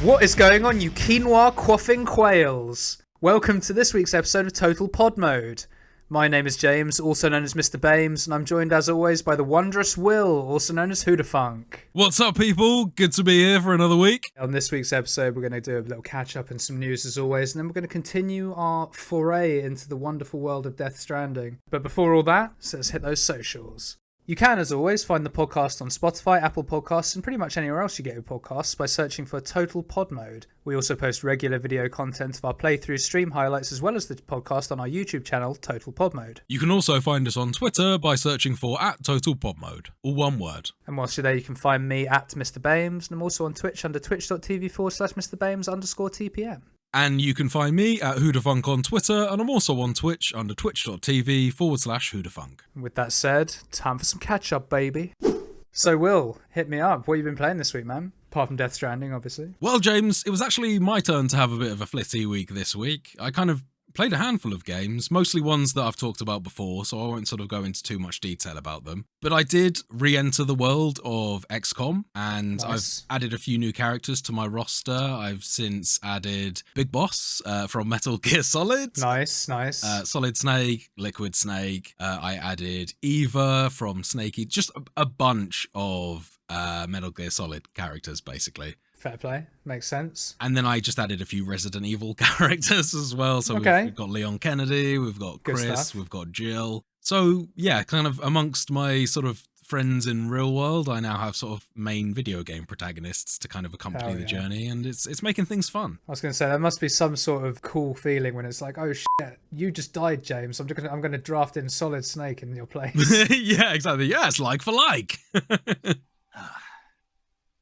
What is going on, you quinoa quaffing quails? Welcome to this week's episode of Total Pod Mode. My name is James, also known as Mr. Bames, and I'm joined as always by the wondrous Will, also known as whodahfunk. What's up, people? Good to be here for another week. On this week's episode, we're going to do a little catch-up and some news as always, and then we're going to continue our foray into the wonderful world of Death Stranding. But before all that, so let's hit those socials. You can, as always, find the podcast on Spotify, Apple Podcasts, and pretty much anywhere else you get your podcasts by searching for Total Pod Mode. We also post regular video content of our playthrough stream highlights as well as the podcast on our YouTube channel, Total Pod Mode. You can also find us on Twitter by searching for @TotalPodMode, all one word. And whilst you're there, you can find me at Mr. Bames, and I'm also on Twitch under twitch.tv/MrBames_TPM. And you can find me at whodahfunk on Twitter, and I'm also on Twitch under twitch.tv/whodahfunk. With that said, time for some catch-up, baby. So, Will, hit me up. What have you been playing this week, man? Apart from Death Stranding, obviously. Well, James, it was actually my turn to have a bit of a flitty week this week. I kind of played a handful of games, mostly ones that I've talked about before, so I won't sort of go into too much detail about them. But I did re-enter the world of XCOM, and Nice. I've added a few new characters to my roster. I've since added Big Boss from Metal Gear Solid. Nice. Solid Snake, Liquid Snake. I added Eva from Snakey. Just a bunch of Metal Gear Solid characters, basically. Fair play. Makes sense. And then I just added a few Resident Evil characters as well. So Okay. we've got Leon Kennedy, we've got Good Chris, stuff. we've got Jill. So yeah, kind of amongst my sort of friends in real world, I now have sort of main video game protagonists to kind of accompany Hell the yeah. journey, and it's making things fun. I was going to say, there must be some sort of cool feeling when it's like, oh shit, you just died, James. I'm going to draft in Solid Snake in your place. Yeah, exactly. Yeah, it's like for like.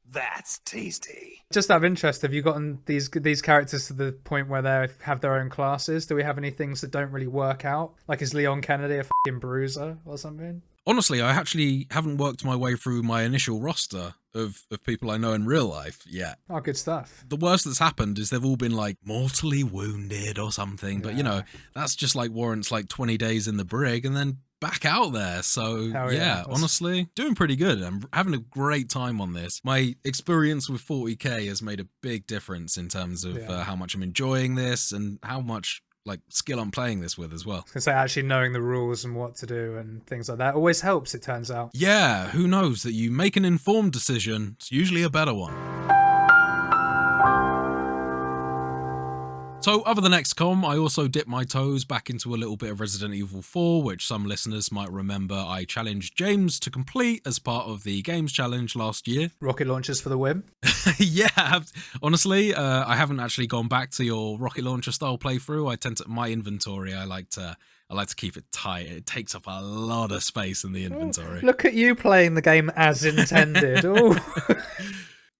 That's tasty. Just out of interest, have you gotten these characters to the point where they have their own classes? Do we have any things that don't really work out? Like, is Leon Kennedy a fucking bruiser or something? Honestly, I actually haven't worked my way through my initial roster of people I know in real life yet. Oh, good stuff. The worst that's happened is they've all been like mortally wounded or something, but you know, that's just like warrants like 20 days in the brig and then back out there. So Hell yeah, honestly, doing pretty good. I'm having a great time on this. My experience with 40k has made a big difference in terms of how much I'm enjoying this and how much like skill I'm playing this with as well. I was going to say, actually knowing the rules and what to do and things like that always helps, it turns out. Yeah, who knows that you make an informed decision, it's usually a better one. So other than XCOM, I also dipped my toes back into a little bit of Resident Evil 4, which some listeners might remember I challenged James to complete as part of the Games Challenge last year. Rocket launchers for the win. Yeah, honestly, I haven't actually gone back to your rocket launcher style playthrough. I tend to, my inventory, I like to keep it tight. It takes up a lot of space in the inventory. Look at you playing the game as intended. Ooh.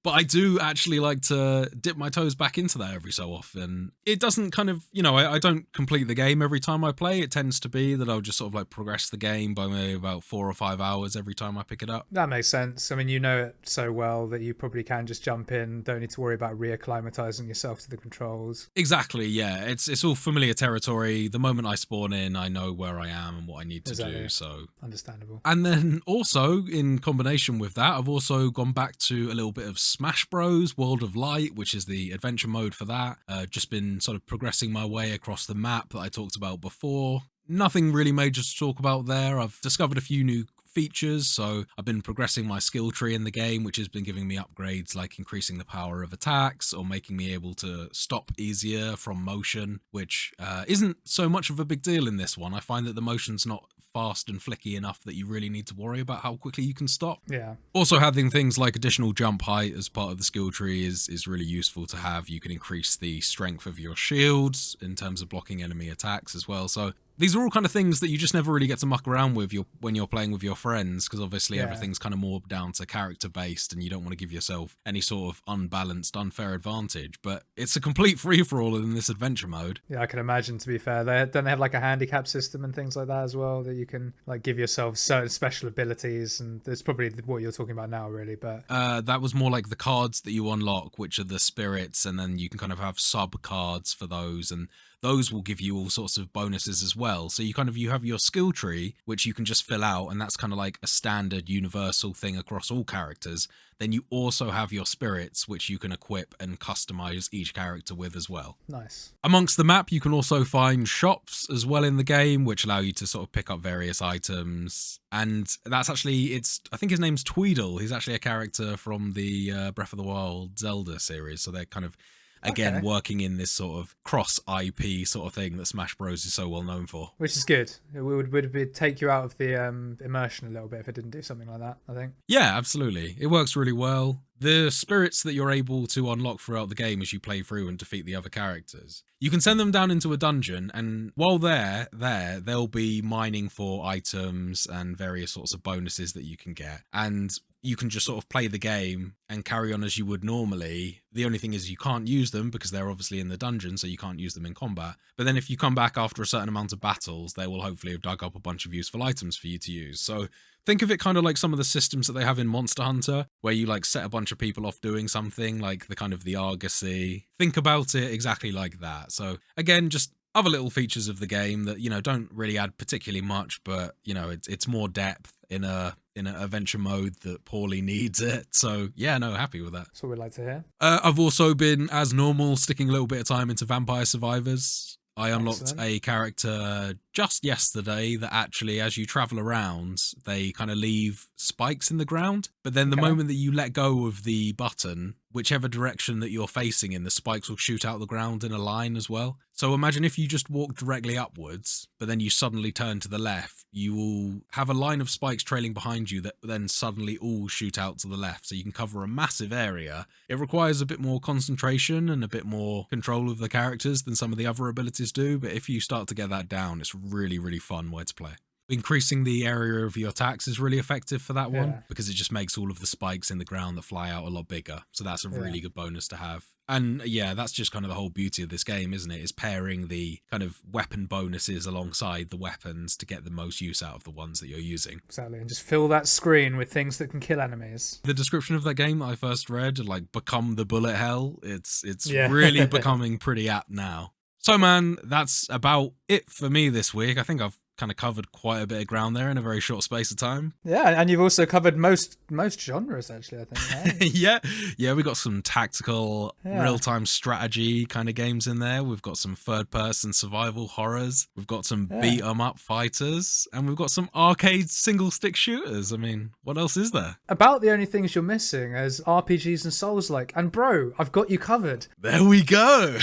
But I do actually like to dip my toes back into that every so often. It doesn't kind of, you know, I don't complete the game every time I play. It tends to be that I'll just sort of like progress the game by maybe about 4 or 5 hours every time I pick it up. That makes sense. I mean, you know it so well that you probably can just jump in, don't need to worry about reacclimatizing yourself to the controls. Exactly, yeah. It's all familiar territory. The moment I spawn in, I know where I am and what I need to do, so... Understandable. And then also, in combination with that, I've also gone back to a little bit of Smash Bros. World of Light, which is the adventure mode for that. Just been sort of progressing my way across the map that I talked about before. Nothing really major to talk about there. I've discovered a few new features, so I've been progressing my skill tree in the game, which has been giving me upgrades like increasing the power of attacks or making me able to stop easier from motion, which isn't so much of a big deal in this one. I find that the motion's not fast and flicky enough that you really need to worry about how quickly you can stop. Yeah. Also, having things like additional jump height as part of the skill tree is really useful to have. You can increase the strength of your shields in terms of blocking enemy attacks as well. So these are all kind of things that you just never really get to muck around with when you're playing with your friends, because obviously everything's kind of more down to character based and you don't want to give yourself any sort of unbalanced, unfair advantage. But it's a complete free-for-all in this adventure mode. Yeah, I can imagine, to be fair. Don't they have like a handicap system and things like that as well, that you can like give yourself certain special abilities, and there's probably what you're talking about now, really. But that was more like the cards that you unlock, which are the spirits, and then you can kind of have sub cards for those, and those will give you all sorts of bonuses as well. well. So you have your skill tree, which you can just fill out, and that's kind of like a standard universal thing across all characters. Then you also have your spirits, which you can equip and customize each character with as well. Nice. Amongst the map, you can also find shops as well in the game, which allow you to sort of pick up various items. And that's actually, I think his name's Tweedle. He's actually a character from the Breath of the Wild Zelda series. So they're kind of, again, working in this sort of cross IP sort of thing that Smash Bros is so well known for. Which is good. It would take you out of the immersion a little bit if it didn't do something like that, I think. Yeah, absolutely. It works really well. The spirits that you're able to unlock throughout the game as you play through and defeat the other characters, you can send them down into a dungeon, and while they're there, they'll be mining for items and various sorts of bonuses that you can get. And you can just sort of play the game and carry on as you would normally. The only thing is you can't use them because they're obviously in the dungeon, so you can't use them in combat. But then if you come back after a certain amount of battles, they will hopefully have dug up a bunch of useful items for you to use. So think of it kind of like some of the systems that they have in Monster Hunter, where you like set a bunch of people off doing something, like the kind of the Argosy. Think about it exactly like that. So again, just other little features of the game that, you know, don't really add particularly much, but, you know, it's more depth in a adventure mode that poorly needs it. So yeah, no, happy with that. That's what we'd like to hear. I've also been, as normal, sticking a little bit of time into Vampire Survivors. I unlocked Excellent. a character just yesterday that actually, as you travel around, they kind of leave spikes in the ground. But then the moment that you let go of the button, whichever direction that you're facing in, the spikes will shoot out the ground in a line as well. So imagine if you just walk directly upwards, but then you suddenly turn to the left, you will have a line of spikes trailing behind you that then suddenly all shoot out to the left. So you can cover a massive area. It requires a bit more concentration and a bit more control of the characters than some of the other abilities do. But if you start to get that down, it's really, really fun way to play. Increasing the area of your attacks is really effective for that one because it just makes all of the spikes in the ground that fly out a lot bigger. So that's a really good bonus to have. And yeah, that's just kind of the whole beauty of this game, isn't it? Is pairing the kind of weapon bonuses alongside the weapons to get the most use out of the ones that you're using. Exactly, and just fill that screen with things that can kill enemies. The description of that game that I first read, like become the bullet hell, it's really becoming pretty apt now. So man, that's about it for me this week. I think I've kind of covered quite a bit of ground there in a very short space of time. Yeah, and you've also covered most genres, actually, I think. Right? yeah, we got some tactical, real-time strategy kind of games in there. We've got some third-person survival horrors. We've got some beat-em-up fighters, and we've got some arcade single-stick shooters. I mean, what else is there? About the only things you're missing is RPGs and Souls-like. And bro, I've got you covered. There we go.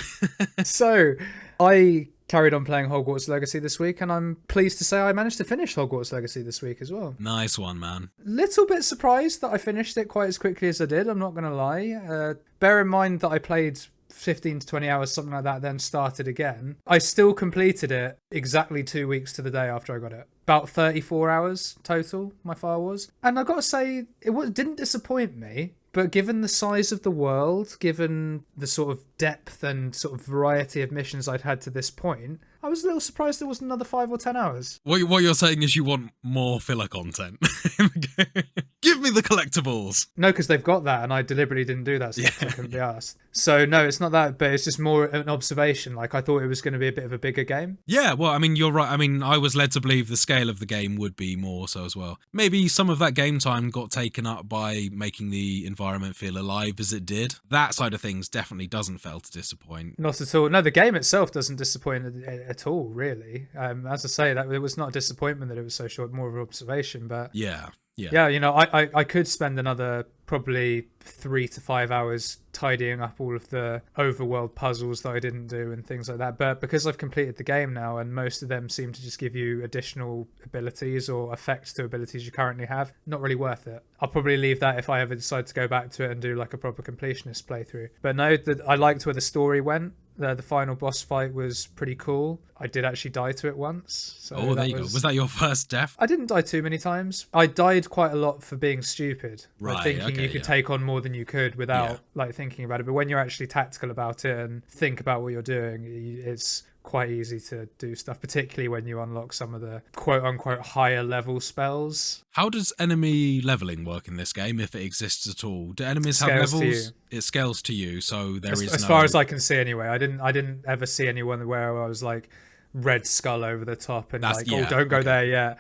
So, I carried on playing Hogwarts Legacy this week, and I'm pleased to say I managed to finish Hogwarts Legacy this week as well. Nice one, man. Little bit surprised that I finished it quite as quickly as I did, I'm not going to lie. Bear in mind that I played 15 to 20 hours, something like that, then started again. I still completed it exactly 2 weeks to the day after I got it. About 34 hours total, my file was. And I've got to say, it didn't disappoint me. But given the size of the world, given the sort of depth and sort of variety of missions I'd had to this point, I was a little surprised there wasn't another 5 or 10 hours. What you're saying is you want more filler content in the game. Give me the collectibles. No, because they've got that, and I deliberately didn't do that, so I couldn't be asked. So no, it's not that, but it's just more an observation. Like, I thought it was going to be a bit of a bigger game. Yeah, well, I mean, you're right. I mean, I was led to believe the scale of the game would be more so as well. Maybe some of that game time got taken up by making the environment feel alive as it did. That side of things definitely doesn't fail to disappoint. Not at all. No, the game itself doesn't disappoint at all, really. As I say, that it was not a disappointment that it was so short, more of an observation. But yeah, you know, I could spend another probably 3 to 5 hours tidying up all of the overworld puzzles that I didn't do and things like that. But because I've completed the game now, and most of them seem to just give you additional abilities or effects to abilities you currently have, not really worth it. I'll probably leave that if I ever decide to go back to it and do like a proper completionist playthrough. But no, I liked where the story went. The final boss fight was pretty cool. I did actually die to it once. So there you go. Was that your first death? I didn't die too many times. I died quite a lot for being stupid. Right, thinking you could take on more than you could without like thinking about it. But when you're actually tactical about it and think about what you're doing, it's quite easy to do stuff, particularly when you unlock some of the quote-unquote higher level spells. How does enemy leveling work in this game, if it exists at all? Do enemies have Scales levels? It scales to you, so there is as no... far as I can see anyway. I didn't ever see anyone where I was like, red skull over the top and That's- like, yeah, oh, don't go okay. there yet.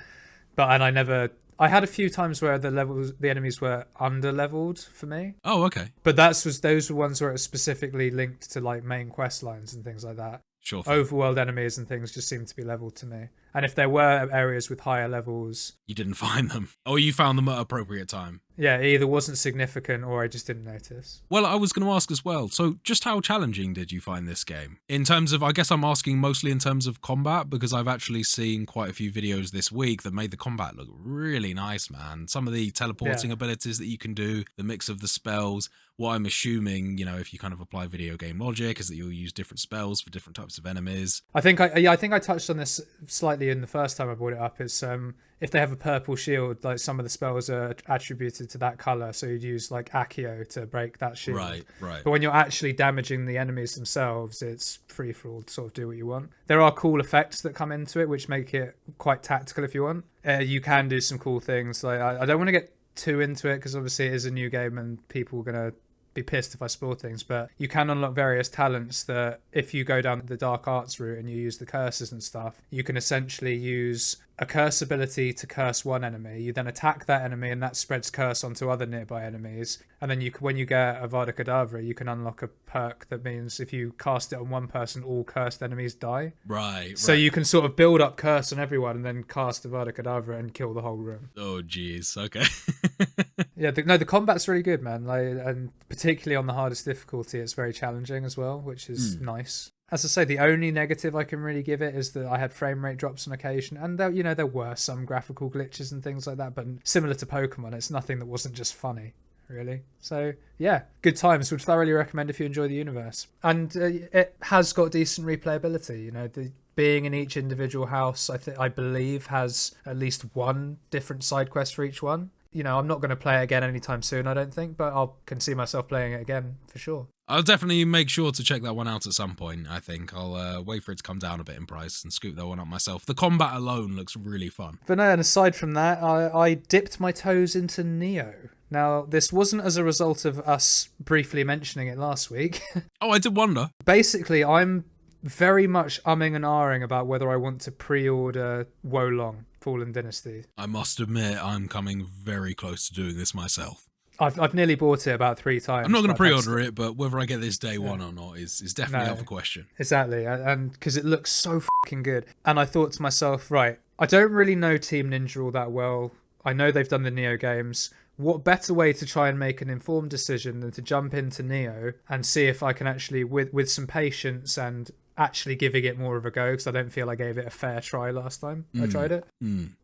I had a few times where the enemies were under leveled for me, Oh, okay. but those were ones where it was specifically linked to like main quest lines and things like that. Sure thing. Overworld enemies and things just seemed to be leveled to me. And if there were areas with higher levels, You didn't find them. Or you found them at appropriate time. yeah, it either wasn't significant or I just didn't notice. Well, I was going to ask as well. So just how challenging did you find this game? In terms of, I guess I'm asking mostly in terms of combat, because I've actually seen quite a few videos this week that made the combat look really nice, man. Some of the teleporting abilities that you can do, the mix of the spells. What I'm assuming, you know, if you kind of apply video game logic, is that you'll use different spells for different types of enemies. I think I touched on this slightly in the first time I brought it up. Is if they have a purple shield, like some of the spells are attributed to that color, so you'd use like Accio to break that shield. Right. But when you're actually damaging the enemies themselves, it's free for all to sort of do what you want. There are cool effects that come into it, which make it quite tactical if you want. You can do some cool things. Like I don't want to get too into it because obviously it is a new game and people are gonna be pissed if I spoil things, but you can unlock various talents that if you go down the dark arts route and you use the curses and stuff, you can essentially use a curse ability to curse one enemy. You then attack that enemy and that spreads curse onto other nearby enemies. And then when you get Avada Kedavra, you can unlock a perk that means if you cast it on one person, all cursed enemies die. Right. So you can sort of build up curse on everyone and then cast Avada Kedavra and kill the whole room. Oh, jeez. Okay. Yeah, the combat's really good, man. Like, and particularly on the hardest difficulty, it's very challenging as well, which is nice. As I say, the only negative I can really give it is that I had frame rate drops on occasion, and there were some graphical glitches and things like that. But similar to Pokemon, it's nothing that wasn't just funny, really. So yeah, good times. Would thoroughly recommend if you enjoy the universe, and it has got decent replayability. You know, being in each individual house, I believe has at least one different side quest for each one. You know, I'm not going to play it again anytime soon, I don't think, but I can see myself playing it again for sure. I'll definitely make sure to check that one out at some point, I think. I'll wait for it to come down a bit in price and scoop that one up myself. The combat alone looks really fun. But no, and aside from that, I dipped my toes into Neo. Now, this wasn't as a result of us briefly mentioning it last week. Oh, I did wonder. Basically, I'm very much umming and ahhing about whether I want to pre-order Wolong Fallen Dynasty. I must admit, I'm coming very close to doing this myself. I've nearly bought it about 3 times. I'm not going to pre-order it, but whether I get this day one or not is definitely up for question. Exactly, and because it looks so fucking good. And I thought to myself, right, I don't really know Team Ninja all that well. I know they've done the Neo games. What better way to try and make an informed decision than to jump into Neo and see if I can actually, with some patience and actually giving it more of a go, because I don't feel I gave it a fair try last time I tried it.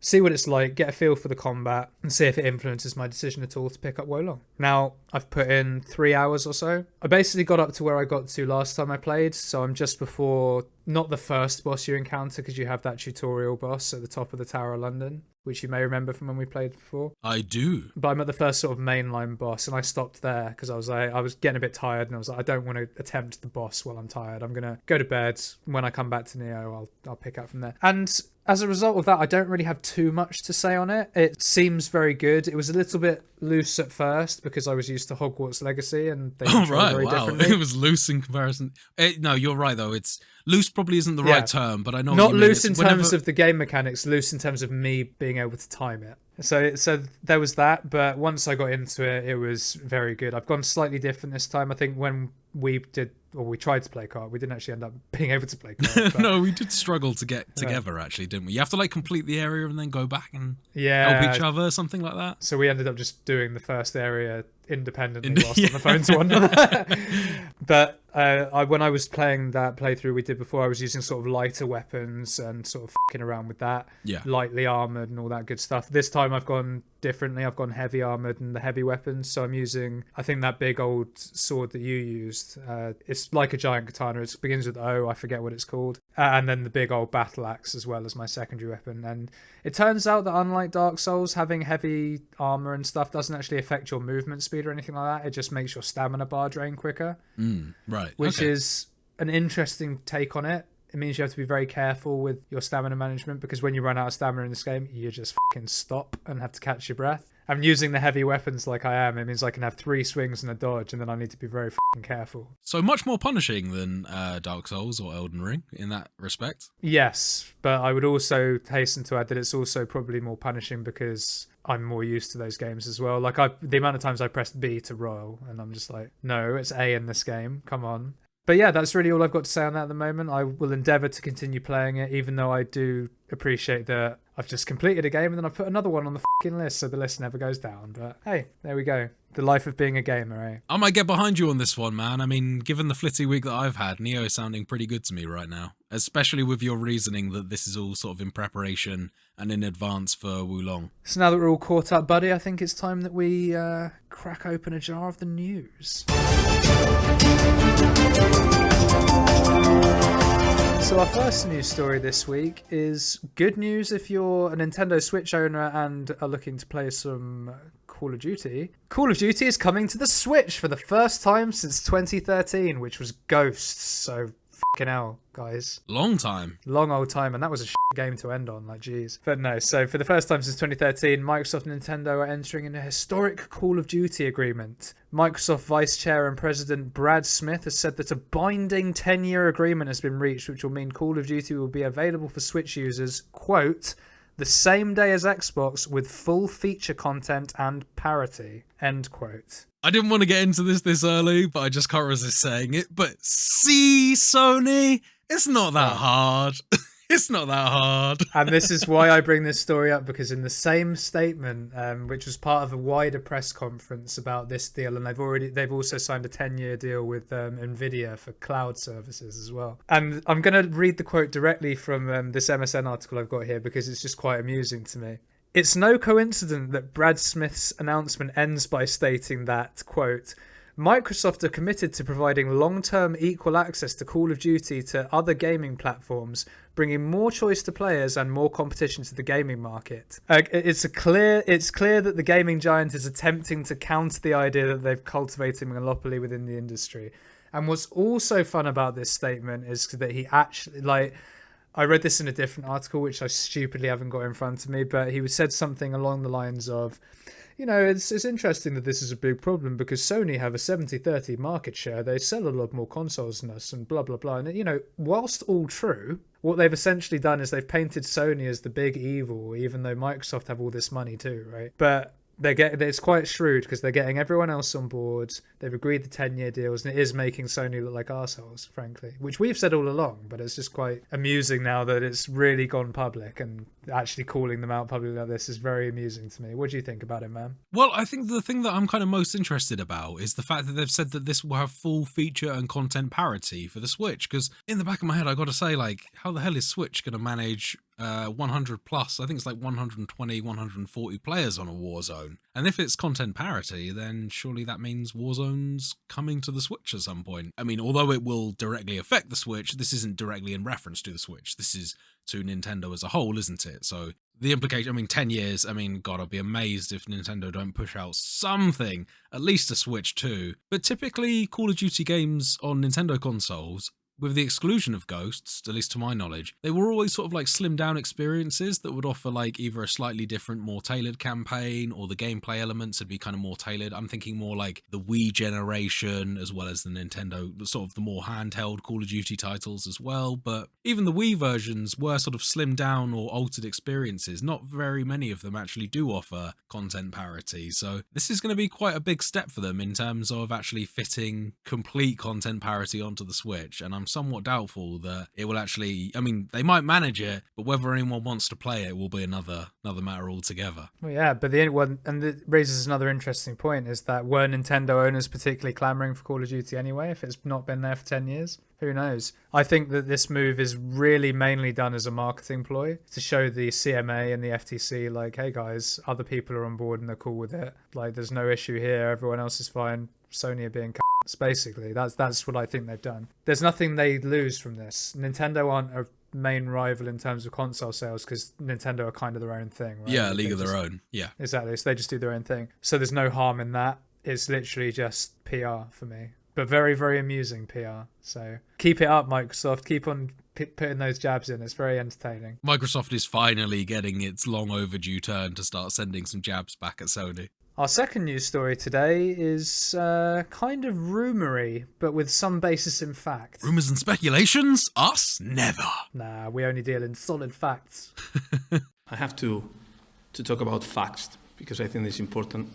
See what it's like, get a feel for the combat, and see if it influences my decision at all to pick up Wolong. Now, I've put in 3 hours or so. I basically got up to where I got to last time I played, so I'm just before, not the first boss you encounter, because you have that tutorial boss at the top of the Tower of London, which you may remember from when we played before. I do. But I'm at the first sort of mainline boss, and I stopped there because I was getting a bit tired, and I was like, I don't want to attempt the boss while I'm tired. I'm gonna go to bed. When I come back to Neo, I'll pick up from there. And as a result of that, I don't really have too much to say on it. It seems very good. It was a little bit loose at first because I was used to Hogwarts Legacy, and they control very differently. It was loose in comparison. No, you're right though. It's loose. Probably isn't the right term, but I know not what you mean. Loose in terms of the game mechanics. Loose in terms of me being able to time it. So there was that, but once I got into it, it was very good. I've gone slightly different this time. I think when we tried to play co-op, we didn't actually end up being able to play co-op. No, we did struggle to get together, actually, didn't we? You have to like complete the area and then go back and help each other, something like that. So we ended up just doing the first area independently whilst on the phone to one another. But when I was playing that playthrough we did before, I was using sort of lighter weapons and sort of fucking around with that. Yeah. Lightly armoured and all that good stuff. This time I've gone differently. I've gone heavy armoured and the heavy weapons. So I'm using, I think, that big old sword that you used. It's like a giant katana. It begins with O. I forget what it's called. And then the big old battle axe as well as my secondary weapon. And it turns out that unlike Dark Souls, having heavy armour and stuff doesn't actually affect your movement speed or anything like that. It just makes your stamina bar drain quicker. Right. Which is an interesting take on it. It means you have to be very careful with your stamina management, because when you run out of stamina in this game, you just fucking stop and have to catch your breath. I'm using the heavy weapons like I am. It means I can have 3 swings and a dodge, and then I need to be very fucking careful. So much more punishing than Dark Souls or Elden Ring in that respect. Yes, but I would also hasten to add that it's also probably more punishing because I'm more used to those games as well. Like the amount of times I pressed B to roll, and I'm just like, no, it's A in this game. Come on. But yeah, that's really all I've got to say on that at the moment. I will endeavour to continue playing it, even though I do appreciate that I've just completed a game and then I've put another one on the fucking list, so the list never goes down. But hey, there we go. The life of being a gamer, eh? I might get behind you on this one, man. I mean, given the flitty week that I've had, Neo is sounding pretty good to me right now. Especially with your reasoning that this is all sort of in preparation and in advance for Wulong. So now that we're all caught up, buddy, I think it's time that we crack open a jar of the news. So our first news story this week is good news if you're a Nintendo Switch owner and are looking to play some Call of Duty. Call of Duty is coming to the Switch for the first time since 2013, which was Ghosts, so fucking hell, guys. Long time. Long old time, and that was a game to end on, like, jeez. But no, so for the first time since 2013, Microsoft and Nintendo are entering in a historic Call of Duty agreement. Microsoft Vice Chair and President Brad Smith has said that a binding 10-year agreement has been reached, which will mean Call of Duty will be available for Switch users, quote, the same day as Xbox with full feature content and parity, end quote. I didn't want to get into this early, but I just can't resist saying it. But see, Sony, it's not that hard. It's not that hard. And this is why I bring this story up, because in the same statement, which was part of a wider press conference about this deal, and they've also signed a 10-year deal with Nvidia for cloud services as well. And I'm going to read the quote directly from this MSN article I've got here because it's just quite amusing to me. It's no coincidence that Brad Smith's announcement ends by stating that, quote, Microsoft are committed to providing long-term equal access to Call of Duty to other gaming platforms, bringing more choice to players and more competition to the gaming market. It's clear that the gaming giant is attempting to counter the idea that they've cultivated a monopoly within the industry. And what's also fun about this statement is that he actually, like, I read this in a different article, which I stupidly haven't got in front of me, but he said something along the lines of, you know, it's interesting that this is a big problem because Sony have a 70-30 market share. They sell a lot more consoles than us and blah, blah, blah. And, you know, whilst all true, what they've essentially done is they've painted Sony as the big evil, even though Microsoft have all this money too, right? But it's quite shrewd because they're getting everyone else on board. They've agreed the 10-year deals, and it is making Sony look like arseholes, frankly, which we've said all along, but it's just quite amusing now that it's really gone public, and actually calling them out publicly like this is very amusing to me. What do you think about it, man? Well, I think the thing that I'm kind of most interested about is the fact that they've said that this will have full feature and content parity for the Switch, because in the back of my head, I got to say, like, how the hell is Switch going to manage 100 plus, I think it's like 120, 140 players on a Warzone. And if it's content parity, then surely that means Warzone's coming to the Switch at some point. I mean, although it will directly affect the Switch, this isn't directly in reference to the Switch. This is to Nintendo as a whole, isn't it? So the implication, I mean, 10 years, I mean, God, I'd be amazed if Nintendo don't push out something, at least a Switch 2. But typically, Call of Duty games on Nintendo consoles, with the exclusion of Ghosts, at least to my knowledge, they were always sort of like slimmed down experiences that would offer like either a slightly different, more tailored campaign, or the gameplay elements would be kind of more tailored. I'm thinking more like the Wii generation, as well as the Nintendo, sort of the more handheld Call of Duty titles as well. But even the Wii versions were sort of slimmed down or altered experiences. Not very many of them actually do offer content parity. So this is going to be quite a big step for them in terms of actually fitting complete content parity onto the Switch. And I'm somewhat doubtful that it will actually, I mean, they might manage it, but whether anyone wants to play it will be another matter altogether. Well, yeah, but the one, and it raises another interesting point, is that were Nintendo owners particularly clamoring for Call of Duty anyway, if it's not been there for 10 years? Who knows? I think that this move is really mainly done as a marketing ploy to show the CMA and the FTC, like, hey guys, other people are on board and they're cool with it. Like, there's no issue here, everyone else is fine. Sony are being basically. That's what I think they've done. There's nothing they lose from this. Nintendo aren't a main rival in terms of console sales because Nintendo are kind of their own thing, right? Yeah, league of their own. Yeah. Exactly. So they just do their own thing. So there's no harm in that. It's literally just PR for me. But very, very amusing PR. So keep it up, Microsoft. Keep on putting those jabs in. It's very entertaining. Microsoft is finally getting its long overdue turn to start sending some jabs back at Sony. Our second news story today is kind of rumory, but with some basis in fact. Rumours and speculations? Us? Never. Nah, we only deal in solid facts. I have to talk about facts because I think it's important.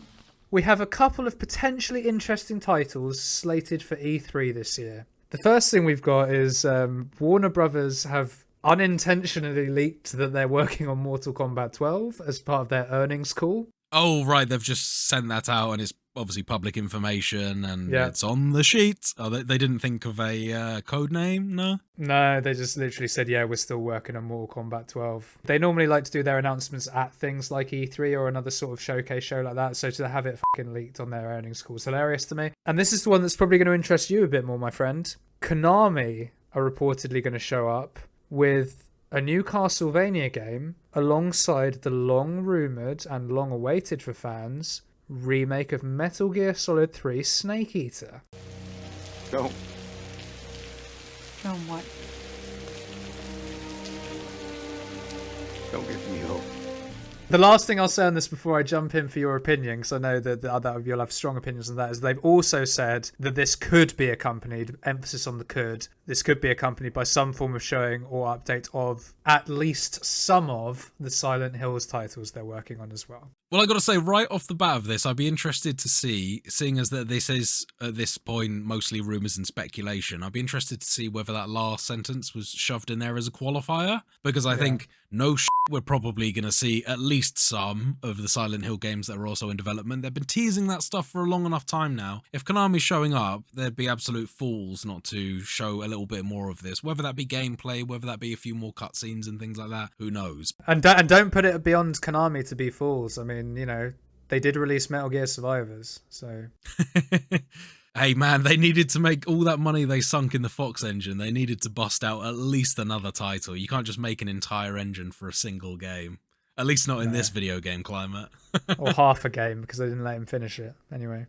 We have a couple of potentially interesting titles slated for E3 this year. The first thing we've got is Warner Brothers have unintentionally leaked that they're working on Mortal Kombat 12 as part of their earnings call. Oh, right, they've just sent that out and it's obviously public information and it's on the sheet. Oh, they didn't think of a code name, no? No, they just literally said, yeah, we're still working on Mortal Kombat 12. They normally like to do their announcements at things like E3 or another sort of showcase show like that, so to have it fucking leaked on their earnings call is hilarious to me. And this is the one that's probably going to interest you a bit more, my friend. Konami are reportedly going to show up with a new Castlevania game alongside the long-rumoured and long-awaited for fans remake of Metal Gear Solid 3 Snake Eater. Don't. Don't what? Don't give me hope. The last thing I'll say on this before I jump in for your opinion, because I know that you'll have strong opinions on that, is they've also said that this could be accompanied, emphasis on the could, this could be accompanied by some form of showing or update of at least some of the Silent Hills titles they're working on as well. Well, I got to say, right off the bat of this, I'd be interested to see, seeing as that this is, at this point, mostly rumours and speculation, I'd be interested to see whether that last sentence was shoved in there as a qualifier, because I think no shit, we're probably going to see at least some of the Silent Hill games that are also in development. They've been teasing that stuff for a long enough time now. If Konami's showing up, they'd be absolute fools not to show a little bit more of this, whether that be gameplay, whether that be a few more cutscenes and things like that, who knows. And don't put it beyond Konami to be fools. I mean, you know, they did release Metal Gear Survivors, so... Hey man, they needed to make all that money they sunk in the Fox engine. They needed to bust out at least another title. You can't just make an entire engine for a single game. At least not in this video game climate. Or half a game, because they didn't let him finish it. Anyway.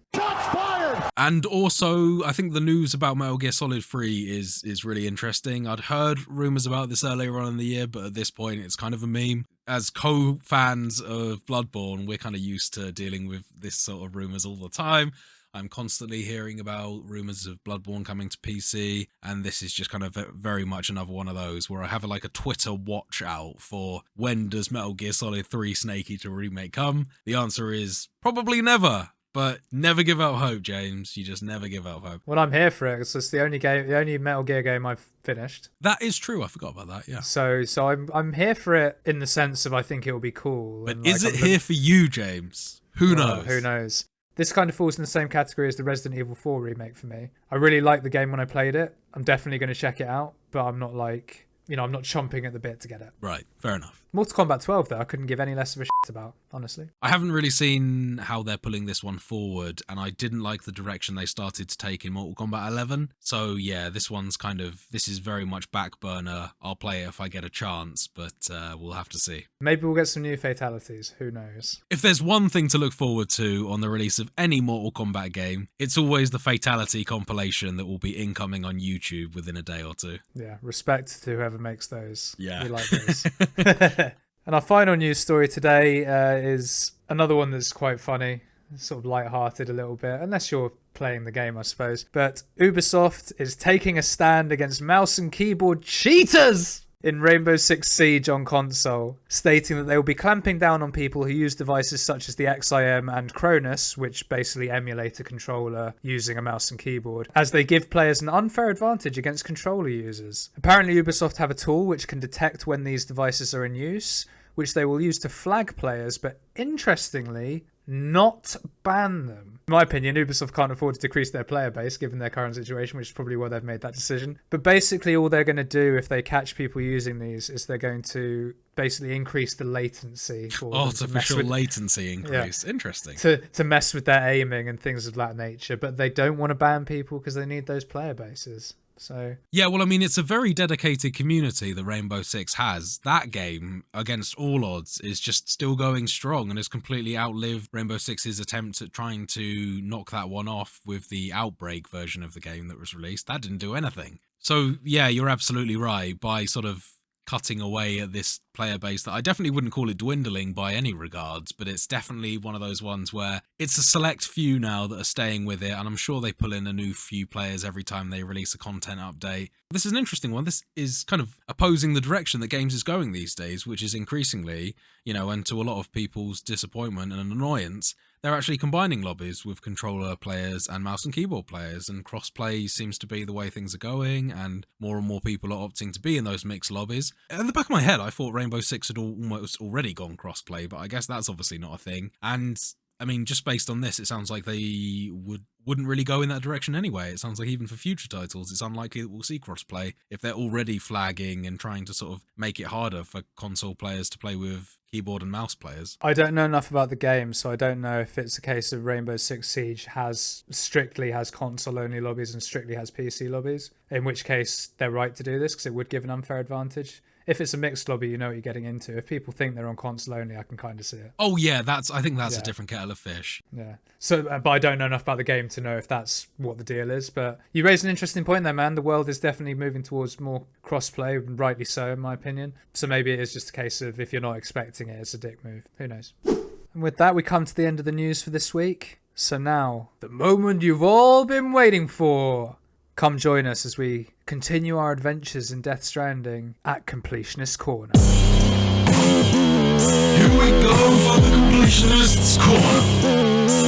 And also, I think the news about Metal Gear Solid 3 is really interesting. I'd heard rumours about this earlier on in the year, but at this point it's kind of a meme. As co-fans of Bloodborne, we're kind of used to dealing with this sort of rumours all the time. I'm constantly hearing about rumours of Bloodborne coming to PC, and this is just kind of very much another one of those where I have a Twitter watch out for when does Metal Gear Solid 3 Snake Eater remake come? The answer is probably never. But never give up hope, James. You just never give up hope. Well, I'm here for it. It's the only Metal Gear game I've finished. That is true. I forgot about that. Yeah. So I'm here for it in the sense of I think it will be cool. But is it here for you, James? Who knows? Who knows? This kind of falls in the same category as the Resident Evil 4 remake for me. I really liked the game when I played it. I'm definitely going to check it out, but I'm not I'm not chomping at the bit to get it. Right. Fair enough. Mortal Kombat 12, though, I couldn't give any less of a shit about, honestly. I haven't really seen how they're pulling this one forward, and I didn't like the direction they started to take in Mortal Kombat 11. So, yeah, this is very much back burner. I'll play it if I get a chance, but we'll have to see. Maybe we'll get some new fatalities. Who knows? If there's one thing to look forward to on the release of any Mortal Kombat game, it's always the fatality compilation that will be incoming on YouTube within a day or two. Yeah, respect to whoever makes those. Yeah. We like those. And our final news story today is another one that's quite funny, sort of light-hearted a little bit, unless you're playing the game, I suppose. But Ubisoft is taking a stand against mouse and keyboard cheaters in Rainbow Six Siege on console, stating that they will be clamping down on people who use devices such as the XIM and Cronus, which basically emulate a controller using a mouse and keyboard, as they give players an unfair advantage against controller users. Apparently Ubisoft have a tool which can detect when these devices are in use, which they will use to flag players, but interestingly, not ban them. In my opinion, Ubisoft can't afford to decrease their player base given their current situation, which is probably why they've made that decision. But basically all they're going to do if they catch people using these is they're going to basically increase the latency. For artificial latency increase. Yeah, interesting. To mess with their aiming and things of that nature. But they don't want to ban people because they need those player bases. So yeah, well, I mean, it's a very dedicated community that Rainbow Six has. That game, against all odds, is just still going strong and has completely outlived Rainbow Six's attempt at trying to knock that one off with the Outbreak version of the game that was released. That didn't do anything. So yeah, you're absolutely right. By sort of cutting away at this player base that I definitely wouldn't call it dwindling by any regards, but it's definitely one of those ones where it's a select few now that are staying with it, and I'm sure they pull in a new few players every time they release a content update. This is an interesting one. This is kind of opposing the direction that games is going these days, which is increasingly, and to a lot of people's disappointment and annoyance, they're actually combining lobbies with controller players and mouse and keyboard players, and cross-play seems to be the way things are going, and more people are opting to be in those mixed lobbies. At the back of my head, I thought Rainbow Six had almost already gone cross-play, but I guess that's obviously not a thing. And I mean, just based on this, it sounds like they wouldn't really go in that direction anyway. It sounds like even for future titles, it's unlikely that we'll see crossplay if they're already flagging and trying to sort of make it harder for console players to play with keyboard and mouse players. I don't know enough about the game, so I don't know if it's a case of Rainbow Six Siege strictly has console-only lobbies and strictly has PC lobbies, in which case they're right to do this because it would give an unfair advantage. If it's a mixed lobby, you know what you're getting into. If people think they're on console only, I can kind of see it. Oh yeah, I think that's a different kettle of fish. Yeah. So, but I don't know enough about the game to know if that's what the deal is. But you raised an interesting point there, man. The world is definitely moving towards more crossplay, and rightly so, in my opinion. So maybe it is just a case of if you're not expecting it, it's a dick move. Who knows? And with that, we come to the end of the news for this week. So now, the moment you've all been waiting for. Come join us as we continue our adventures in Death Stranding at Completionist Corner. Here we go for the Completionists Corner.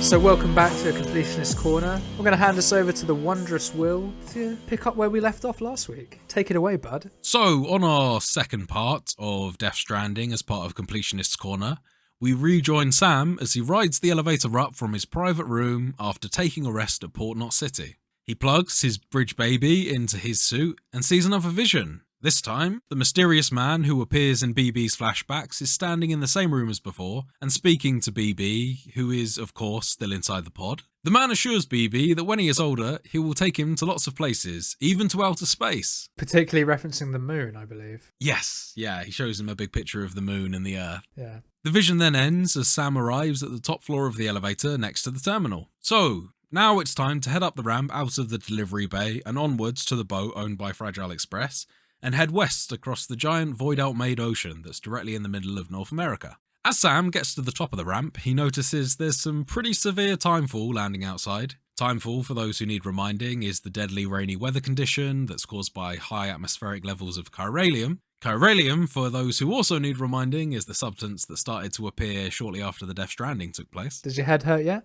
So welcome back to Completionist Corner. We're going to hand us over to the wondrous Will to pick up where we left off last week. Take it away, bud. So, on our second part of Death Stranding as part of Completionist Corner, we rejoin Sam as he rides the elevator up from his private room after taking a rest at Port Knot City. He plugs his bridge baby into his suit and sees another vision. This time, the mysterious man who appears in BB's flashbacks is standing in the same room as before and speaking to BB, who is, of course, still inside the pod. The man assures BB that when he is older, he will take him to lots of places, even to outer space. Particularly referencing the moon, I believe. Yes, yeah, he shows him a big picture of the moon and the Earth. Yeah. The vision then ends as Sam arrives at the top floor of the elevator next to the terminal. So, now it's time to head up the ramp out of the delivery bay and onwards to the boat owned by Fragile Express, and head west across the giant void-out-made ocean that's directly in the middle of North America. As Sam gets to the top of the ramp, he notices there's some pretty severe timefall landing outside. Timefall, for those who need reminding, is the deadly rainy weather condition that's caused by high atmospheric levels of chiralium. Chiralium, for those who also need reminding, is the substance that started to appear shortly after the Death Stranding took place. Does your head hurt yet?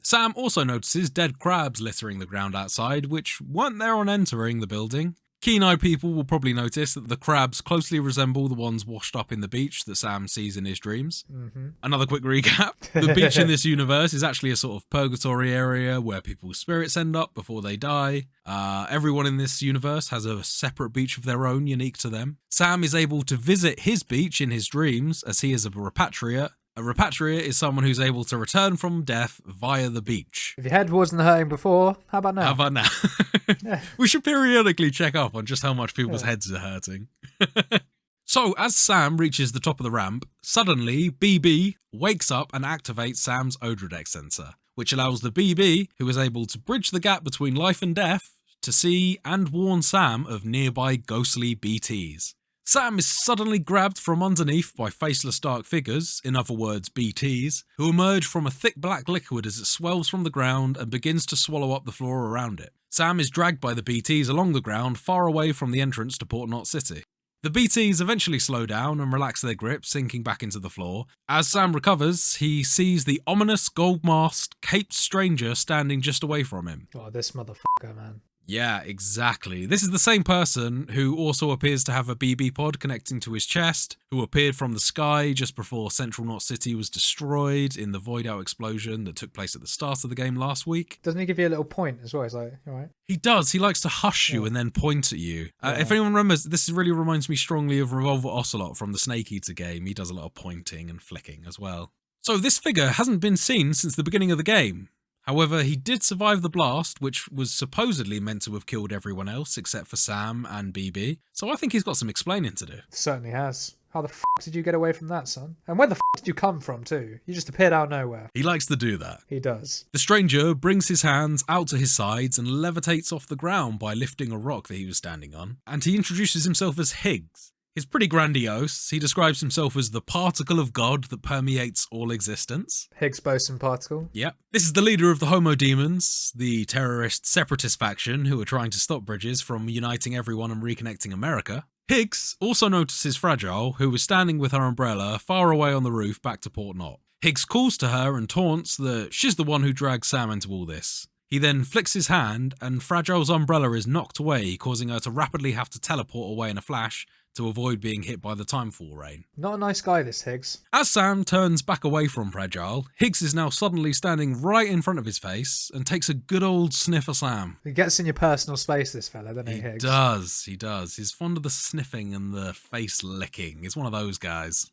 Sam also notices dead crabs littering the ground outside, which weren't there on entering the building. Keen-eyed people will probably notice that the crabs closely resemble the ones washed up in the beach that Sam sees in his dreams. Mm-hmm. Another quick recap. The beach in this universe is actually a sort of purgatory area where people's spirits end up before they die. Everyone in this universe has a separate beach of their own, unique to them. Sam is able to visit his beach in his dreams as he is a repatriate. A repatriate is someone who's able to return from death via the beach. If your head wasn't hurting before, how about now? How about now? Yeah. We should periodically check up on just how much people's heads are hurting. So, as Sam reaches the top of the ramp, suddenly BB wakes up and activates Sam's Odrodex sensor, which allows the BB, who is able to bridge the gap between life and death, to see and warn Sam of nearby ghostly BTs. Sam is suddenly grabbed from underneath by faceless dark figures, in other words BTs, who emerge from a thick black liquid as it swells from the ground and begins to swallow up the floor around it. Sam is dragged by the BTs along the ground far away from the entrance to Port Knot City. The BTs eventually slow down and relax their grip, sinking back into the floor. As Sam recovers, he sees the ominous gold-masked, caped stranger standing just away from him. Oh, this motherfucker, man. Yeah, exactly. This is the same person who also appears to have a BB pod connecting to his chest, who appeared from the sky just before Central Knot City was destroyed in the void-out explosion that took place at the start of the game last week. Doesn't he give you a little point as well? He's like, all right. He does. He likes to hush you and then point at you. If anyone remembers, this really reminds me strongly of Revolver Ocelot from the Snake Eater game. He does a lot of pointing and flicking as well. So this figure hasn't been seen since the beginning of the game. However, he did survive the blast, which was supposedly meant to have killed everyone else except for Sam and BB, so I think he's got some explaining to do. Certainly has. How the f*** did you get away from that, son? And where the f*** did you come from, too? You just appeared out of nowhere. He likes to do that. He does. The stranger brings his hands out to his sides and levitates off the ground by lifting a rock that he was standing on, and he introduces himself as Higgs. He's pretty grandiose. He describes himself as the particle of God that permeates all existence. Higgs boson particle. Yep. This is the leader of the Homo Demons, the terrorist separatist faction who are trying to stop Bridges from uniting everyone and reconnecting America. Higgs also notices Fragile, who was standing with her umbrella far away on the roof back to Port Knot. Higgs calls to her and taunts that she's the one who dragged Sam into all this. He then flicks his hand and Fragile's umbrella is knocked away, causing her to rapidly have to teleport away in a flash to avoid being hit by the timefall rain. Not a nice guy, this Higgs. As Sam turns back away from Fragile, Higgs is now suddenly standing right in front of his face and takes a good old sniff of Sam. He gets in your personal space, this fella, doesn't he, He Higgs? does. He's fond of the sniffing and the face licking. He's one of those guys.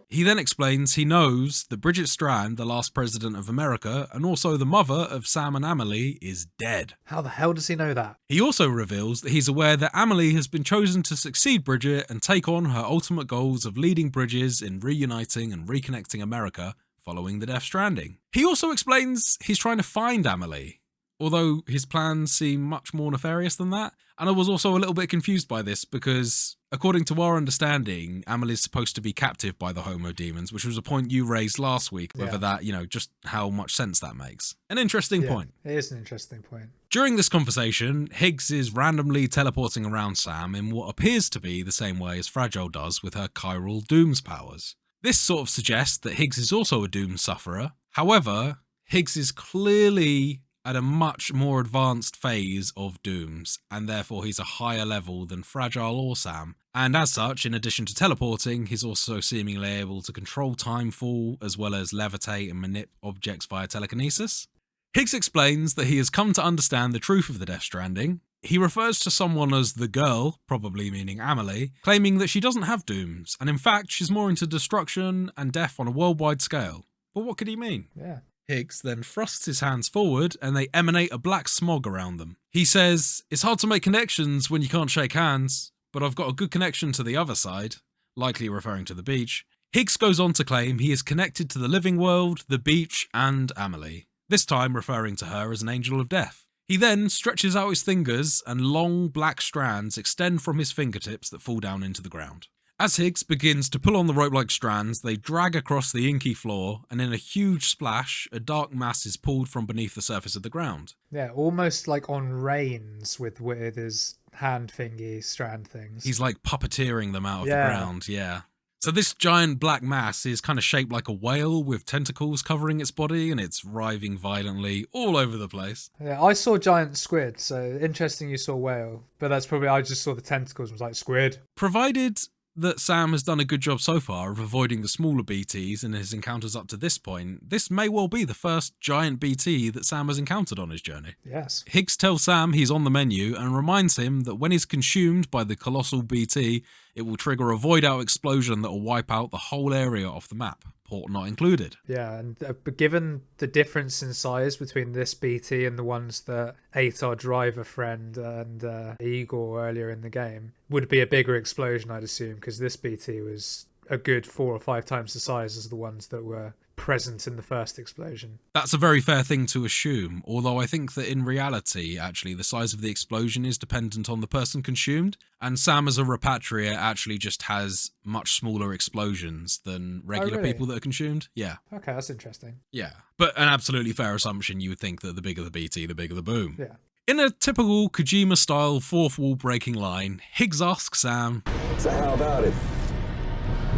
He then explains he knows that Bridget Strand, the last president of America, and also the mother of Sam and Amelie, is dead. How the hell does he know that? He also reveals that he's aware that Amelie has been chosen to succeed Bridget and take on her ultimate goals of leading Bridges in reuniting and reconnecting America following the Death Stranding. He also explains he's trying to find Amelie, although his plans seem much more nefarious than that. And I was also a little bit confused by this because, according to our understanding, Amelie's supposed to be captive by the Homo Demons, which was a point you raised last week, whether that, just how much sense that makes. An interesting point. It is an interesting point. During this conversation, Higgs is randomly teleporting around Sam in what appears to be the same way as Fragile does with her chiral Doom's powers. This sort of suggests that Higgs is also a Doom sufferer. However, Higgs is clearly at a much more advanced phase of Dooms, and therefore he's a higher level than Fragile or Sam. And as such, in addition to teleporting, he's also seemingly able to control timefall, as well as levitate and manip objects via telekinesis. Higgs explains that he has come to understand the truth of the Death Stranding. He refers to someone as the girl, probably meaning Amelie, claiming that she doesn't have Dooms, and in fact she's more into destruction and death on a worldwide scale. But what could he mean? Yeah. Higgs then thrusts his hands forward and they emanate a black smog around them. He says, "It's hard to make connections when you can't shake hands, but I've got a good connection to the other side," likely referring to the beach. Higgs goes on to claim he is connected to the living world, the beach, and Amelie, this time referring to her as an angel of death. He then stretches out his fingers and long black strands extend from his fingertips that fall down into the ground. As Higgs begins to pull on the rope-like strands, they drag across the inky floor, and in a huge splash, a dark mass is pulled from beneath the surface of the ground. Yeah, almost like on reins with his hand thingy strand things. He's like puppeteering them out of the ground, yeah. So this giant black mass is kind of shaped like a whale with tentacles covering its body, and it's writhing violently all over the place. Yeah, I saw giant squid, so interesting you saw whale. But that's probably, I just saw the tentacles and was like, squid. Provided that Sam has done a good job so far of avoiding the smaller BTs in his encounters up to this point, this may well be the first giant BT that Sam has encountered on his journey. Yes. Higgs tells Sam he's on the menu and reminds him that when he's consumed by the colossal BT, it will trigger a void-out explosion that will wipe out the whole area off the map, port not included. Yeah, and but given the difference in size between this BT and the ones that ate our driver friend and Igor earlier in the game, would be a bigger explosion, I'd assume, because this BT was a good 4 or 5 times the size as the ones that were present in the first explosion. That's a very fair thing to assume, although I think that in reality, actually, the size of the explosion is dependent on the person consumed, and Sam as a repatriate actually just has much smaller explosions than regular people that are consumed. Yeah. Okay, that's interesting. Yeah. But an absolutely fair assumption, you would think that the bigger the BT, the bigger the boom. Yeah. In a typical Kojima-style fourth wall breaking line, Higgs asks Sam, "So how about it?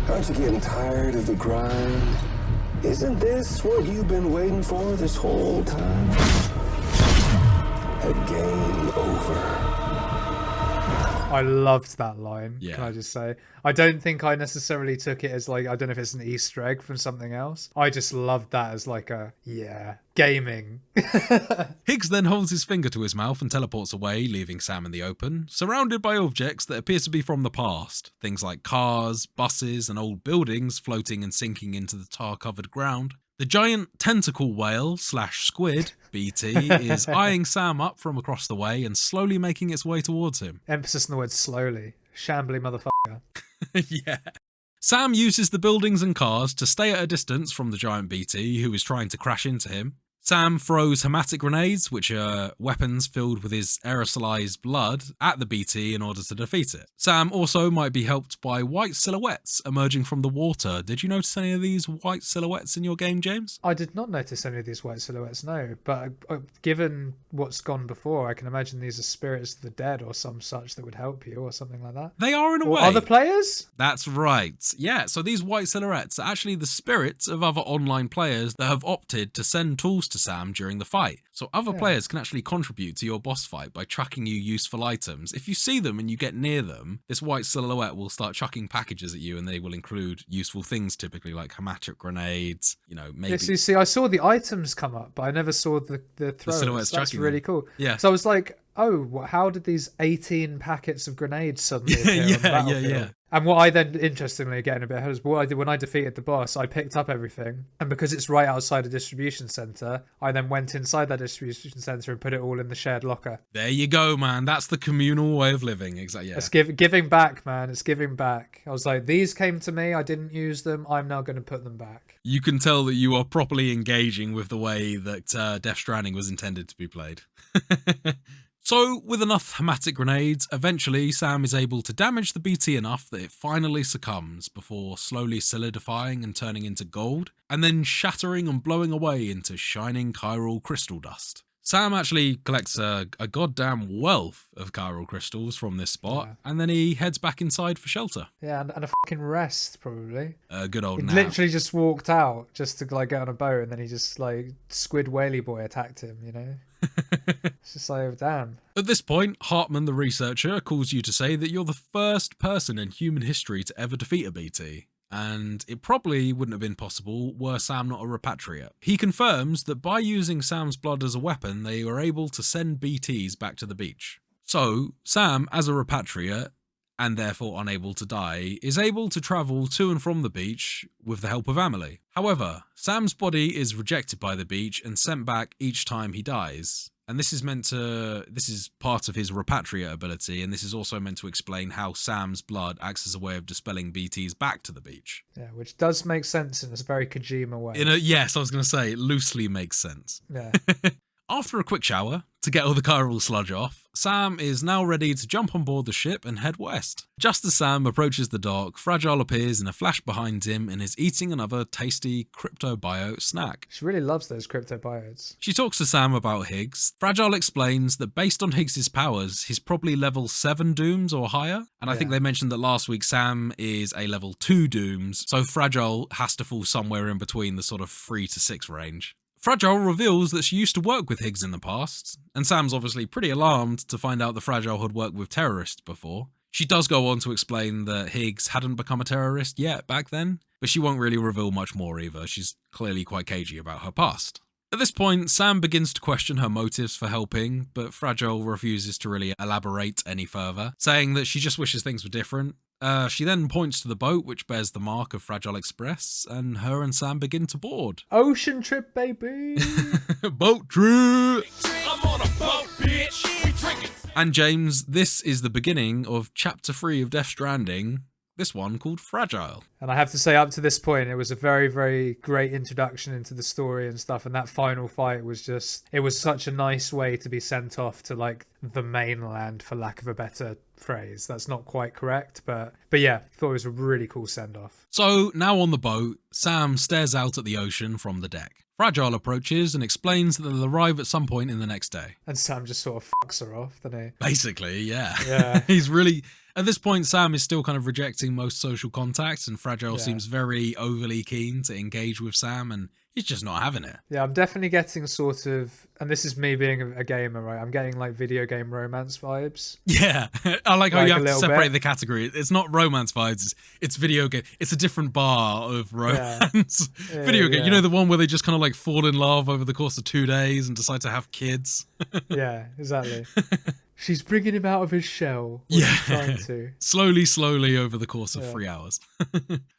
Aren't you getting tired of the grind? Isn't this what you've been waiting for this whole time? A game over." I loved that line, Yeah. Can I just say? I don't think I necessarily took it as like, I don't know if it's an Easter egg from something else. I just loved that as like gaming. Higgs then holds his finger to his mouth and teleports away, leaving Sam in the open, surrounded by objects that appear to be from the past. Things like cars, buses, and old buildings floating and sinking into the tar-covered ground. The giant tentacle whale / squid, BT, is eyeing Sam up from across the way and slowly making its way towards him. Emphasis on the word slowly. shambly motherfucker. Yeah. Sam uses the buildings and cars to stay at a distance from the giant BT who is trying to crash into him. Sam throws hematic grenades, which are weapons filled with his aerosolized blood, at the BT in order to defeat it. Sam also might be helped by white silhouettes emerging from the water. Did you notice any of these white silhouettes in your game, James? I did not notice any of these white silhouettes, no. But given what's gone before, I can imagine these are spirits of the dead or some such that would help you or something like that. They are in a Or way. other players? That's right. Yeah, so these white silhouettes are actually the spirits of other online players that have opted to send tools to Sam during the fight. So other players can actually contribute to your boss fight by tracking you useful items. If you see them and you get near them, this white silhouette will start chucking packages at you, and they will include useful things, typically like hematic grenades, maybe... Yes, you see, I saw the items come up, but I never saw the throws. silhouettes That's chucking really them. cool. Yeah. So I was like, oh, how did these 18 packets of grenades suddenly appear on the battlefield? yeah. And what I then, interestingly, getting a bit ahead, is what I did when I defeated the boss, I picked up everything. And because it's right outside a distribution centre, I then went inside that distribution centre and put it all in the shared locker. There you go, man. That's the communal way of living. Exactly. Yeah. It's giving back, man. It's giving back. I was like, these came to me. I didn't use them. I'm now going to put them back. You can tell that you are properly engaging with the way that Death Stranding was intended to be played. So, with enough hematic grenades, eventually Sam is able to damage the BT enough that it finally succumbs before slowly solidifying and turning into gold, and then shattering and blowing away into shining chiral crystal dust. Sam actually collects a goddamn wealth of chiral crystals from this spot, and then he heads back inside for shelter. Yeah, and a fucking rest, probably. Good old He nap. literally just walked out just to get on a boat, and then he just Squid Whaley Boy attacked him, It's just like, damn. At this point, Hartman the researcher calls you to say that you're the first person in human history to ever defeat a BT, and it probably wouldn't have been possible were Sam not a repatriate. He confirms that by using Sam's blood as a weapon, they were able to send BTs back to the beach. So, Sam, as a repatriate, and therefore unable to die, is able to travel to and from the beach with the help of Amelie. However, Sam's body is rejected by the beach and sent back each time he dies. And this is part of his repatriate ability, and this is also meant to explain how Sam's blood acts as a way of dispelling BTs back to the beach. Yeah, which does make sense in a very Kojima way. Yes, I was going to say, it loosely makes sense. Yeah. After a quick shower, to get all the chiral sludge off, Sam is now ready to jump on board the ship and head west. Just as Sam approaches the dock, Fragile appears in a flash behind him and is eating another tasty cryptobiote snack. She really loves those cryptobiotes. She talks to Sam about Higgs. Fragile explains that based on Higgs's powers, he's probably level 7 Dooms or higher. And I think they mentioned that last week Sam is a level 2 Dooms, so Fragile has to fall somewhere in between the sort of 3 to 6 range. Fragile reveals that she used to work with Higgs in the past, and Sam's obviously pretty alarmed to find out that Fragile had worked with terrorists before. She does go on to explain that Higgs hadn't become a terrorist yet back then, but she won't really reveal much more either. She's clearly quite cagey about her past. At this point, Sam begins to question her motives for helping, but Fragile refuses to really elaborate any further, saying that she just wishes things were different. She then points to the boat, which bears the mark of Fragile Express, and her and Sam begin to board. Ocean trip, baby! Boat trip! I'm on a boat, bitch. We drinking. And James, this is the beginning of Chapter 3 of Death Stranding, this one called Fragile. And I have to say, up to this point, it was a very, very great introduction into the story and stuff. And that final fight was it was such a nice way to be sent off to the mainland, for lack of a better phrase. That's not quite correct, but yeah, thought it was a really cool send off. So now on the boat, Sam stares out at the ocean from the deck. Fragile approaches and explains that they'll arrive at some point in the next day. And Sam just sort of fucks her off, doesn't he? Basically, yeah. Yeah. He's really... At this point, Sam is still kind of rejecting most social contacts, and Fragile seems very overly keen to engage with Sam, and he's just not having it. Yeah, I'm definitely getting sort of, and this is me being a gamer, right? I'm getting video game romance vibes. Yeah, I like how you have to separate bit. the category. It's not romance vibes, it's video game. It's a different bar of romance. Yeah. Video game, yeah. the one where they just kind of fall in love over the course of 2 days and decide to have kids. Yeah, exactly. She's bringing him out of his shell. Trying to. Slowly over the course of 3 hours.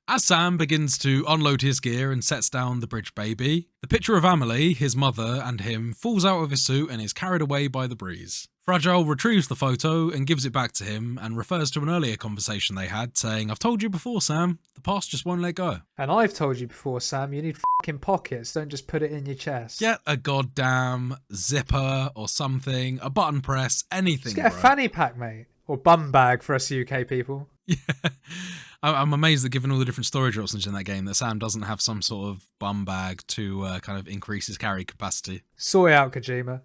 As Sam begins to unload his gear and sets down the bridge baby, the picture of Amelie, his mother, and him falls out of his suit and is carried away by the breeze. Fragile retrieves the photo and gives it back to him and refers to an earlier conversation they had, saying, "I've told you before, Sam, the past just won't let go." And I've told you before, Sam, you need fucking pockets, don't just put it in your chest. Get a goddamn zipper or something, a button press, anything, Just get a fanny pack, mate. Or bum bag for us UK people. Yeah. I'm amazed that given all the different storage options in that game, that Sam doesn't have some sort of bum bag to kind of increase his carry capacity. Soy out, Kojima.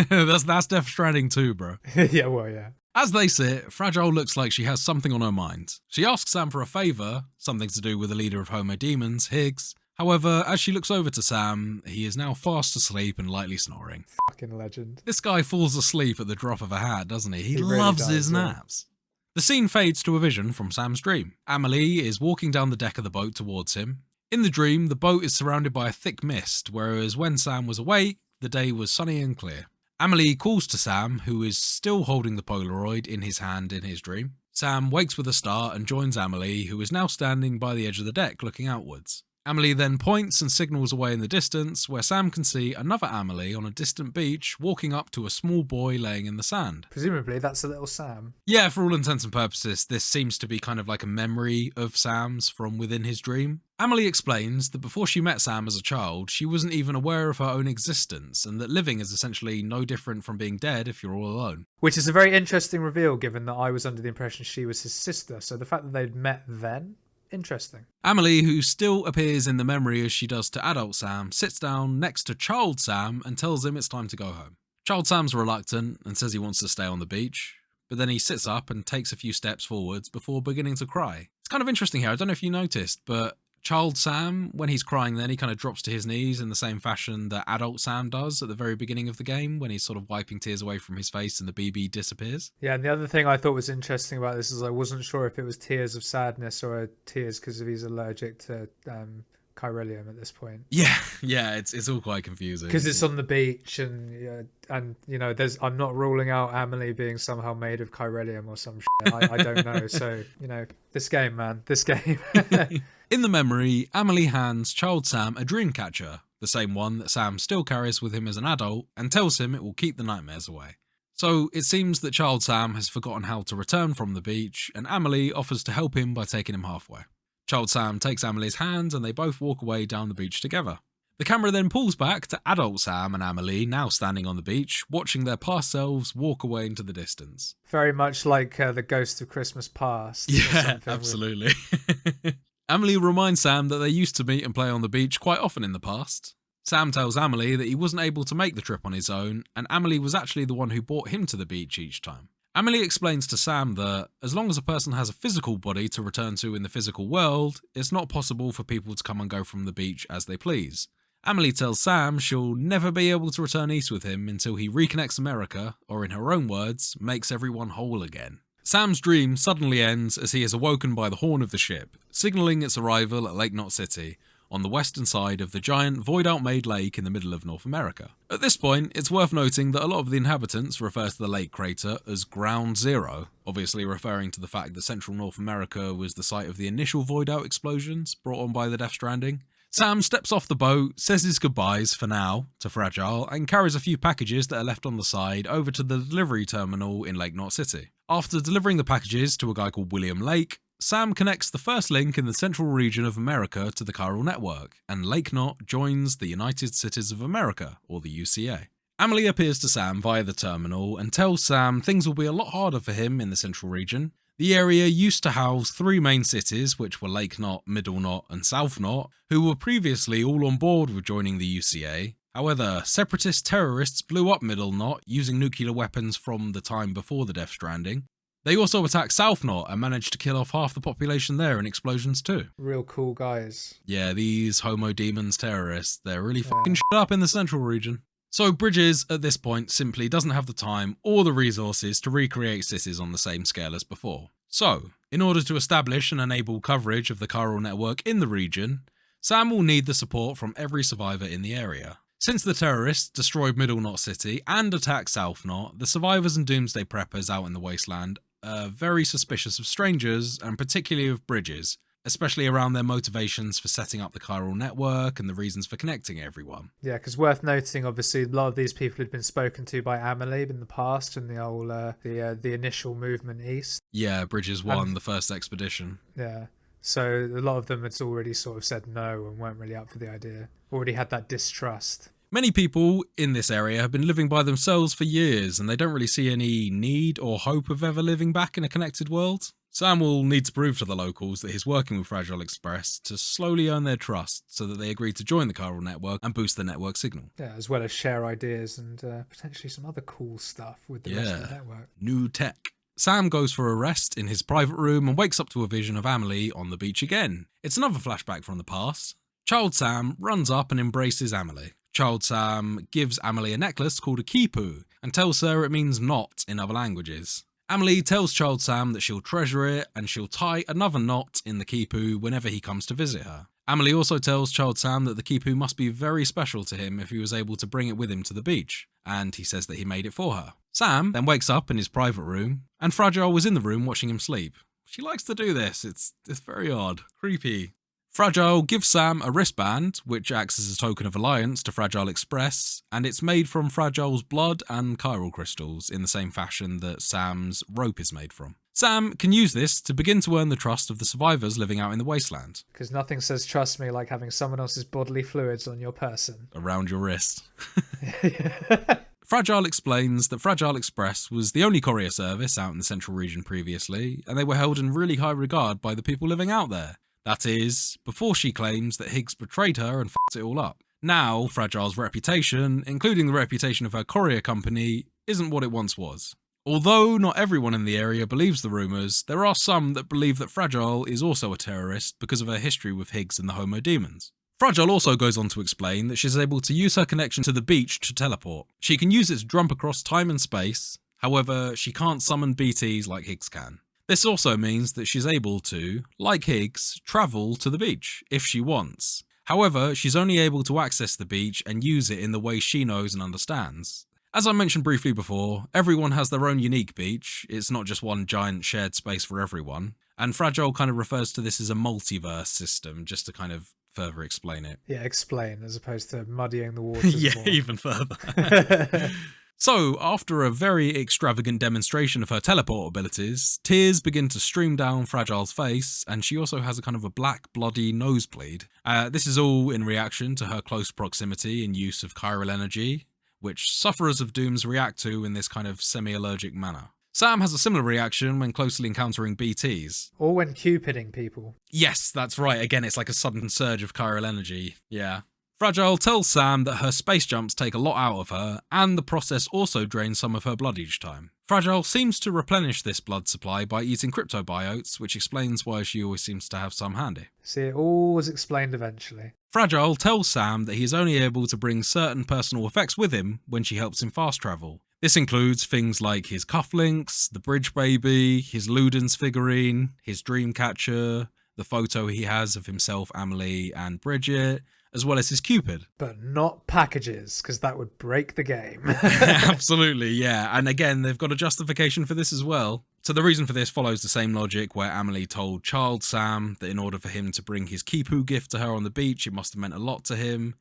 That's Death Stranding too, bro. Yeah, well, yeah. As they sit, Fragile looks like she has something on her mind. She asks Sam for a favour, something to do with the leader of Homo Demons, Higgs. However, as she looks over to Sam, he is now fast asleep and lightly snoring. Fucking legend. This guy falls asleep at the drop of a hat, doesn't he? He He really loves does, his yeah. naps. The scene fades to a vision from Sam's dream. Amelie is walking down the deck of the boat towards him. In the dream, the boat is surrounded by a thick mist, whereas when Sam was awake, the day was sunny and clear. Amelie calls to Sam, who is still holding the Polaroid in his hand in his dream. Sam wakes with a start and joins Amelie, who is now standing by the edge of the deck looking outwards. Amelie then points and signals away in the distance, where Sam can see another Amelie on a distant beach walking up to a small boy laying in the sand. Presumably that's a little Sam. Yeah, for all intents and purposes, this seems to be kind of like a memory of Sam's from within his dream. Amelie explains that before she met Sam as a child, she wasn't even aware of her own existence, and that living is essentially no different from being dead if you're all alone. Which is a very interesting reveal, given that I was under the impression she was his sister. So the fact that they'd met then, interesting. Amelie, who still appears in the memory as she does to adult Sam, sits down next to child Sam and tells him it's time to go home. Child Sam's reluctant and says he wants to stay on the beach, but then he sits up and takes a few steps forwards before beginning to cry. It's kind of interesting here, I don't know if you noticed, but child Sam, when he's crying then, he kind of drops to his knees in the same fashion that adult Sam does at the very beginning of the game, when he's sort of wiping tears away from his face and the BB disappears. Yeah, and the other thing I thought was interesting about this is I wasn't sure if it was tears of sadness or tears because he's allergic to chiralium at this point. Yeah, it's all quite confusing. Because it's on the beach and you know, I'm not ruling out Amelie being somehow made of chiralium or some shit. I don't know. So, you know, this game, man, this game. In the memory, Amelie hands child Sam a dream catcher, the same one that Sam still carries with him as an adult, and tells him it will keep the nightmares away. So it seems that child Sam has forgotten how to return from the beach, and Amelie offers to help him by taking him halfway. Child Sam takes Amelie's hand and they both walk away down the beach together. The camera then pulls back to adult Sam and Amelie now standing on the beach, watching their past selves walk away into the distance. Very much like the Ghost of Christmas Past. Yeah, absolutely. Amelie reminds Sam that they used to meet and play on the beach quite often in the past. Sam tells Amelie that he wasn't able to make the trip on his own, and Amelie was actually the one who brought him to the beach each time. Amelie explains to Sam that, as long as a person has a physical body to return to in the physical world, it's not possible for people to come and go from the beach as they please. Amelie tells Sam she'll never be able to return east with him until he reconnects America, or in her own words, makes everyone whole again. Sam's dream suddenly ends as he is awoken by the horn of the ship, signalling its arrival at Lake Knot City, on the western side of the giant void-out-made lake in the middle of North America. At this point, it's worth noting that a lot of the inhabitants refer to the lake crater as Ground Zero, obviously referring to the fact that central North America was the site of the initial void-out explosions brought on by the Death Stranding. Sam steps off the boat, says his goodbyes for now to Fragile, and carries a few packages that are left on the side over to the delivery terminal in Lake Knot City. After delivering the packages to a guy called William Lake, Sam connects the first link in the central region of America to the chiral network, and Lake Knot joins the United Cities of America, or the UCA. Amelie appears to Sam via the terminal and tells Sam things will be a lot harder for him in the central region. The area used to house three main cities, which were Lake Knot, Middle Knot, and South Knot, who were previously all on board with joining the UCA. However, separatist terrorists blew up Middle Knot using nuclear weapons from the time before the Death Stranding. They also attacked South Knot and managed to kill off half the population there in explosions too. Real cool guys. Yeah, these Homo Demons terrorists, they're really fucking shit up in the central region. So Bridges, at this point, simply doesn't have the time or the resources to recreate cities on the same scale as before. So, in order to establish and enable coverage of the chiral network in the region, Sam will need the support from every survivor in the area. Since the terrorists destroyed Middle Knot City and attacked South Knot, the survivors and doomsday preppers out in the wasteland are very suspicious of strangers, and particularly of Bridges, especially around their motivations for setting up the chiral network and the reasons for connecting everyone. Yeah, because worth noting, obviously, a lot of these people had been spoken to by Amelie in the past in the old, the initial movement east. Yeah, Bridges 1, the first expedition. Yeah. So a lot of them had already sort of said no and weren't really up for the idea. Already had that distrust. Many people in this area have been living by themselves for years, and they don't really see any need or hope of ever living back in a connected world. Sam will need to prove to the locals that he's working with Fragile Express to slowly earn their trust so that they agree to join the chiral network and boost the network signal. Yeah, as well as share ideas and potentially some other cool stuff with the rest of the network. New tech. Sam goes for a rest in his private room and wakes up to a vision of Amelie on the beach again. It's another flashback from the past. Child Sam runs up and embraces Amelie. Child Sam gives Amelie a necklace called a kipu and tells her it means knot in other languages. Amelie tells Child Sam that she'll treasure it and she'll tie another knot in the kipu whenever he comes to visit her. Amelie also tells Child Sam that the kipu must be very special to him if he was able to bring it with him to the beach, and he says that he made it for her. Sam then wakes up in his private room, and Fragile was in the room watching him sleep. She likes to do this, it's very odd, creepy. Fragile gives Sam a wristband, which acts as a token of alliance to Fragile Express, and it's made from Fragile's blood and chiral crystals in the same fashion that Sam's rope is made from. Sam can use this to begin to earn the trust of the survivors living out in the wasteland. Because nothing says trust me like having someone else's bodily fluids on your person. Around your wrist. Fragile explains that Fragile Express was the only courier service out in the central region previously, and they were held in really high regard by the people living out there. That is, before she claims that Higgs betrayed her and f***ed it all up. Now, Fragile's reputation, including the reputation of her courier company, isn't what it once was. Although not everyone in the area believes the rumours, there are some that believe that Fragile is also a terrorist because of her history with Higgs and the Homo Demons. Fragile also goes on to explain that she's able to use her connection to the beach to teleport. She can use it to jump across time and space, however, she can't summon BTs like Higgs can. This also means that she's able to, like Higgs, travel to the beach, if she wants. However, she's only able to access the beach and use it in the way she knows and understands. As I mentioned briefly before, everyone has their own unique beach, it's not just one giant shared space for everyone, and Fragile kind of refers to this as a multiverse system, just to kind of further explain it. Yeah, explain, as opposed to muddying the waters Yeah, more. even further. So, after a very extravagant demonstration of her teleport abilities, tears begin to stream down Fragile's face, and she also has a kind of a black, bloody nosebleed. This is all in reaction to her close proximity and use of chiral energy, which sufferers of dooms react to in this kind of semi-allergic manner. Sam has a similar reaction when closely encountering BTs. Or when cupiding people. Yes, that's right. Again, it's like a sudden surge of chiral energy. Yeah. Fragile tells Sam that her space jumps take a lot out of her, and the process also drains some of her blood each time. Fragile seems to replenish this blood supply by eating cryptobiotes, which explains why she always seems to have some handy. See, it all was explained eventually. Fragile tells Sam that he is only able to bring certain personal effects with him when she helps him fast travel. This includes things like his cufflinks, the bridge baby, his Ludens figurine, his dream catcher, the photo he has of himself, Amelie, and Bridget, as well as his Cupid. But not packages, because that would break the game. Absolutely, yeah. And again, they've got a justification for this as well. So the reason for this follows the same logic where Amelie told Child Sam that in order for him to bring his Kipu gift to her on the beach, it must have meant a lot to him.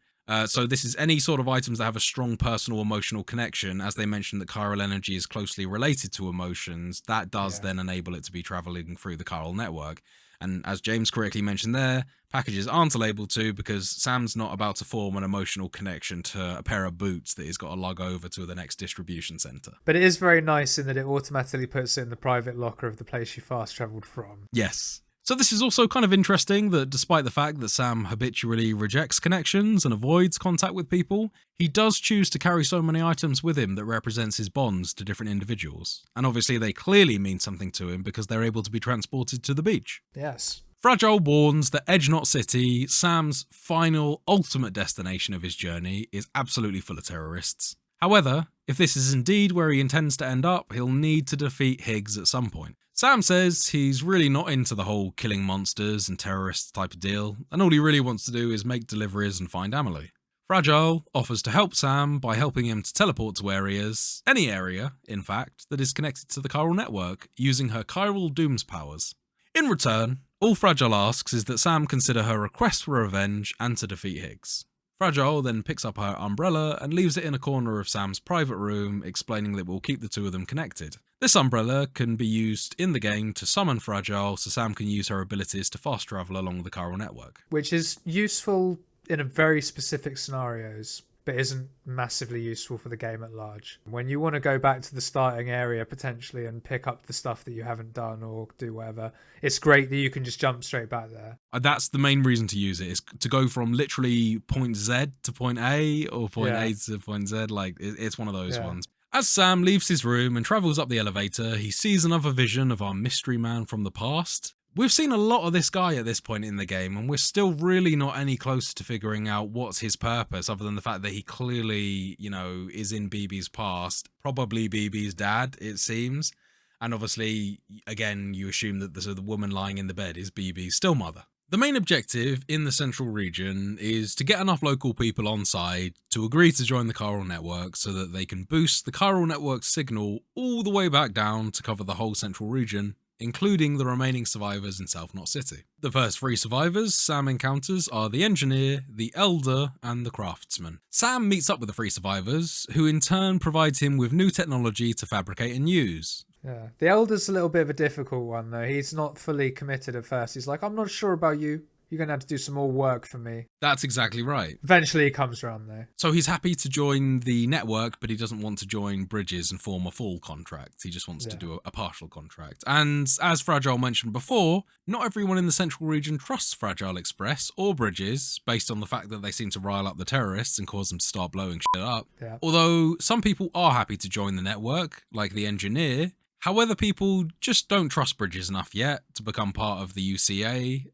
So this is any sort of items that have a strong personal emotional connection. As they mentioned that chiral energy is closely related to emotions, that does then enable it to be traveling through the chiral network. And as James correctly mentioned there, packages aren't able to because Sam's not about to form an emotional connection to a pair of boots that he's got to lug over to the next distribution centre. But it is very nice in that it automatically puts it in the private locker of the place you fast travelled from. Yes. So this is also kind of interesting that despite the fact that Sam habitually rejects connections and avoids contact with people, he does choose to carry so many items with him that represents his bonds to different individuals. And obviously they clearly mean something to him because they're able to be transported to the beach. Yes. Fragile warns that Edge Knot City, Sam's final, ultimate destination of his journey, is absolutely full of terrorists. However, if this is indeed where he intends to end up, he'll need to defeat Higgs at some point. Sam says he's really not into the whole killing monsters and terrorists type of deal, and all he really wants to do is make deliveries and find Amelie. Fragile offers to help Sam by helping him to teleport to areas, any area, in fact, that is connected to the chiral network, using her chiral dooms powers. In return, All Fragile asks is that Sam consider her request for revenge and to defeat Higgs. Fragile then picks up her umbrella and leaves it in a corner of Sam's private room, explaining that it will keep the two of them connected. This umbrella can be used in the game to summon Fragile, so Sam can use her abilities to fast travel along the chiral network. Which is useful in a very specific scenarios, but isn't massively useful for the game at large. When you want to go back to the starting area potentially and pick up the stuff that you haven't done or do whatever, it's great that you can just jump straight back there. That's the main reason to use it, is to go from literally point Z to point A or point A to point Z. Like, it's one of those ones. As Sam leaves his room and travels up the elevator, he sees another vision of our mystery man from the past. We've seen a lot of this guy at this point in the game, and we're still really not any closer to figuring out what's his purpose, other than the fact that he clearly, is in BB's past, probably BB's dad, it seems. And obviously, again, you assume that the woman lying in the bed is BB's still mother. The main objective in the central region is to get enough local people on side to agree to join the chiral network so that they can boost the chiral network signal all the way back down to cover the whole central region, including the remaining survivors in South Knot City. The first 3 survivors Sam encounters are the engineer, the elder, and the craftsman. Sam meets up with the 3 survivors, who in turn provides him with new technology to fabricate and use. Yeah, the elder's a little bit of a difficult one though. He's not fully committed at first. He's like, I'm not sure about you. You're going to have to do some more work for me. That's exactly right. Eventually he comes around though. So he's happy to join the network, but he doesn't want to join Bridges and form a full contract. He just wants to do a partial contract. And as Fragile mentioned before, not everyone in the central region trusts Fragile Express or Bridges, based on the fact that they seem to rile up the terrorists and cause them to start blowing shit up. Yeah. Although some people are happy to join the network, like the engineer. However, people just don't trust Bridges enough yet to become part of the UCA,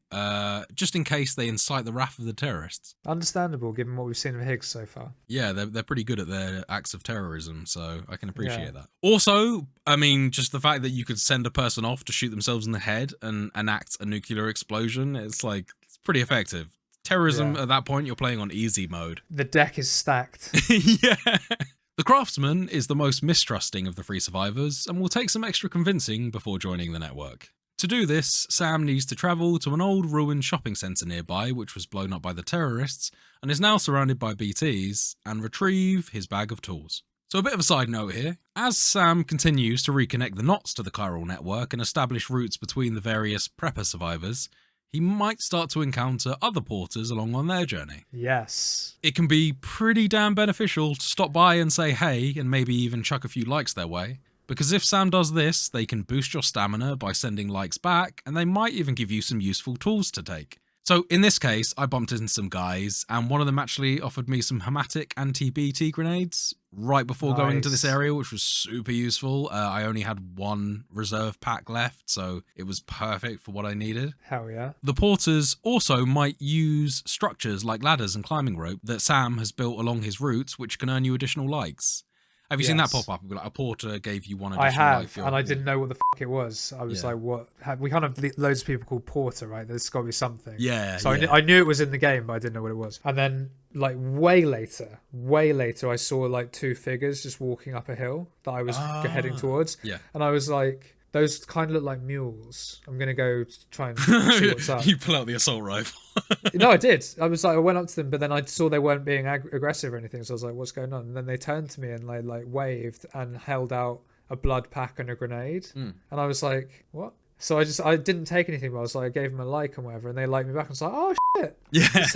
just in case they incite the wrath of the terrorists. Understandable, given what we've seen of Higgs so far. Yeah, they're pretty good at their acts of terrorism, so I can appreciate that. Also, I mean, just the fact that you could send a person off to shoot themselves in the head and enact a nuclear explosion, it's pretty effective. Terrorism, at that point, you're playing on easy mode. The deck is stacked. Yeah. The craftsman is the most mistrusting of the 3 survivors and will take some extra convincing before joining the network. To do this, Sam needs to travel to an old ruined shopping centre nearby, which was blown up by the terrorists and is now surrounded by BTs, and retrieve his bag of tools. So a bit of a side note here. As Sam continues to reconnect the knots to the chiral network and establish routes between the various prepper survivors, he might start to encounter other porters along on their journey. Yes. It can be pretty damn beneficial to stop by and say hey, and maybe even chuck a few likes their way. Because if Sam does this, they can boost your stamina by sending likes back, and they might even give you some useful tools to take. So in this case, I bumped into some guys, and one of them actually offered me some hematic anti-BT grenades right before going to this area, which was super useful. I only had 1 reserve pack left, so it was perfect for what I needed. Hell yeah. The porters also might use structures like ladders and climbing rope that Sam has built along his routes, which can earn you additional likes. Have you seen that pop up? Like a porter gave you 1 additional I like. have, and I didn't know what the fuck it was. I was like, what? We kind of loads of people call porter, right? There's got to be something. Yeah. So I knew it was in the game, but I didn't know what it was. And then, like, way later, I saw like 2 figures just walking up a hill that I was heading towards. Yeah. And I was like, those kind of look like mules. I'm going to go try and see what's up. You pull out the assault rifle. No, I did. I was like, I went up to them, but then I saw they weren't being aggressive or anything. So I was like, what's going on? And then they turned to me and like waved and held out a blood pack and a grenade. And I was like, what? So I didn't take anything, but I was like, I gave them a like and whatever, and they liked me back. I was like, oh shit. Yeah. It's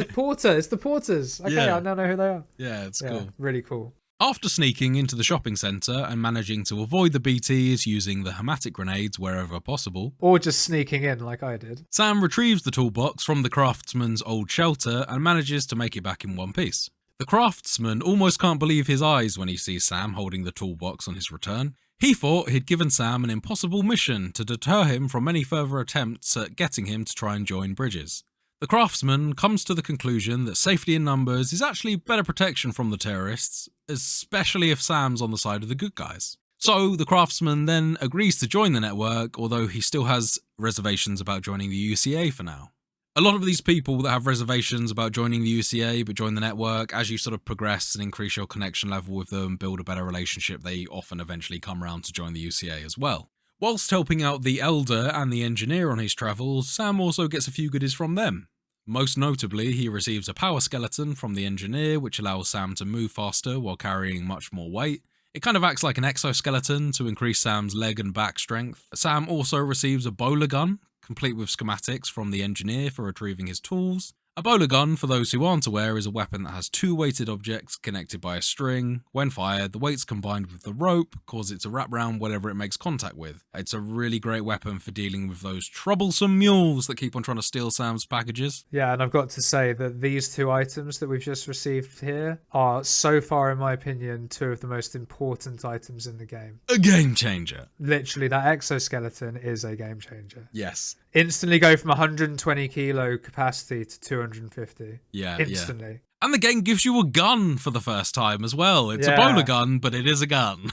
the porters. Okay, I now know who they are. Yeah, it's cool. Really cool. After sneaking into the shopping centre and managing to avoid the BTs using the hematic grenades wherever possible, or just sneaking in like I did, Sam retrieves the toolbox from the craftsman's old shelter and manages to make it back in one piece. The craftsman almost can't believe his eyes when he sees Sam holding the toolbox on his return. He thought he'd given Sam an impossible mission to deter him from any further attempts at getting him to try and join Bridges. The craftsman comes to the conclusion that safety in numbers is actually better protection from the terrorists, especially if Sam's on the side of the good guys. So the craftsman then agrees to join the network, although he still has reservations about joining the UCA for now. A lot of these people that have reservations about joining the UCA but join the network, as you sort of progress and increase your connection level with them, build a better relationship, they often eventually come around to join the UCA as well. Whilst helping out the Elder and the Engineer on his travels, Sam also gets a few goodies from them. Most notably, he receives a power skeleton from the Engineer, which allows Sam to move faster while carrying much more weight. It kind of acts like an exoskeleton to increase Sam's leg and back strength. Sam also receives a bowler gun, complete with schematics from the Engineer for retrieving his tools. A bowler gun, for those who aren't aware, is a weapon that has two weighted objects connected by a string. When fired, the weights combined with the rope cause it to wrap round whatever it makes contact with. It's a really great weapon for dealing with those troublesome mules that keep on trying to steal Sam's packages. Yeah, and I've got to say that these two items that we've just received here are, so far in my opinion, two of the most important items in the game. A game changer. Literally, that exoskeleton is a game changer. Yes. Instantly go from 120 kilo capacity to 250. Yeah, Instantly. yeah. And the game gives you a gun for the first time as well. It's a bowler gun, but it is a gun.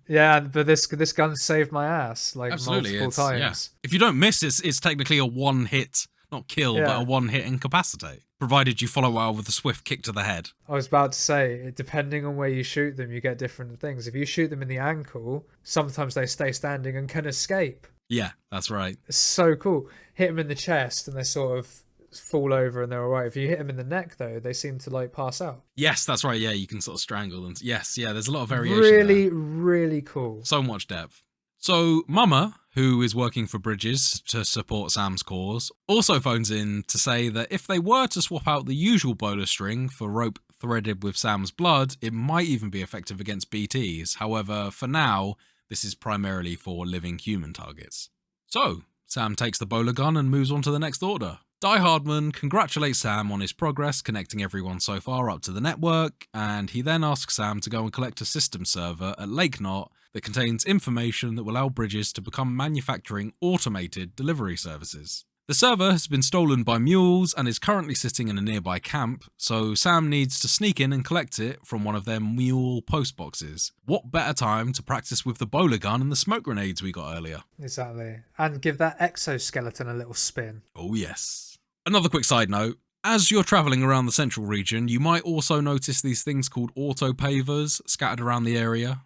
Yeah, but this gun saved my ass like Absolutely, multiple times. Yeah. If you don't miss, it's technically a one-hit, not kill, but a one-hit incapacitate, provided you follow well with a swift kick to the head. I was about to say, depending on where you shoot them, you get different things. If you shoot them in the ankle, sometimes they stay standing and can escape. Yeah, that's right. It's so cool. Hit them in the chest and they sort of fall over and they're all right. If you hit them in the neck, though, they seem to like pass out. Yes, that's right. Yeah, you can sort of strangle them. Yes, yeah, there's a lot of variation Really, there. really cool. So much depth. So Mama, who is working for Bridges to support Sam's cause, also phones in to say that if they were to swap out the usual bowler string for rope threaded with Sam's blood, it might even be effective against BTs. However, for now, this is primarily for living human targets. So, Sam takes the bowler gun and moves on to the next order. Die Hardman congratulates Sam on his progress connecting everyone so far up to the network, and he then asks Sam to go and collect a system server at Lake Knot that contains information that will allow Bridges to become manufacturing automated delivery services. The server has been stolen by mules and is currently sitting in a nearby camp, so Sam needs to sneak in and collect it from one of their mule post boxes. What better time to practice with the bowler gun and the smoke grenades we got earlier? Exactly. And give that exoskeleton a little spin. Oh yes. Another quick side note. As you're travelling around the central region, you might also notice these things called auto-pavers scattered around the area.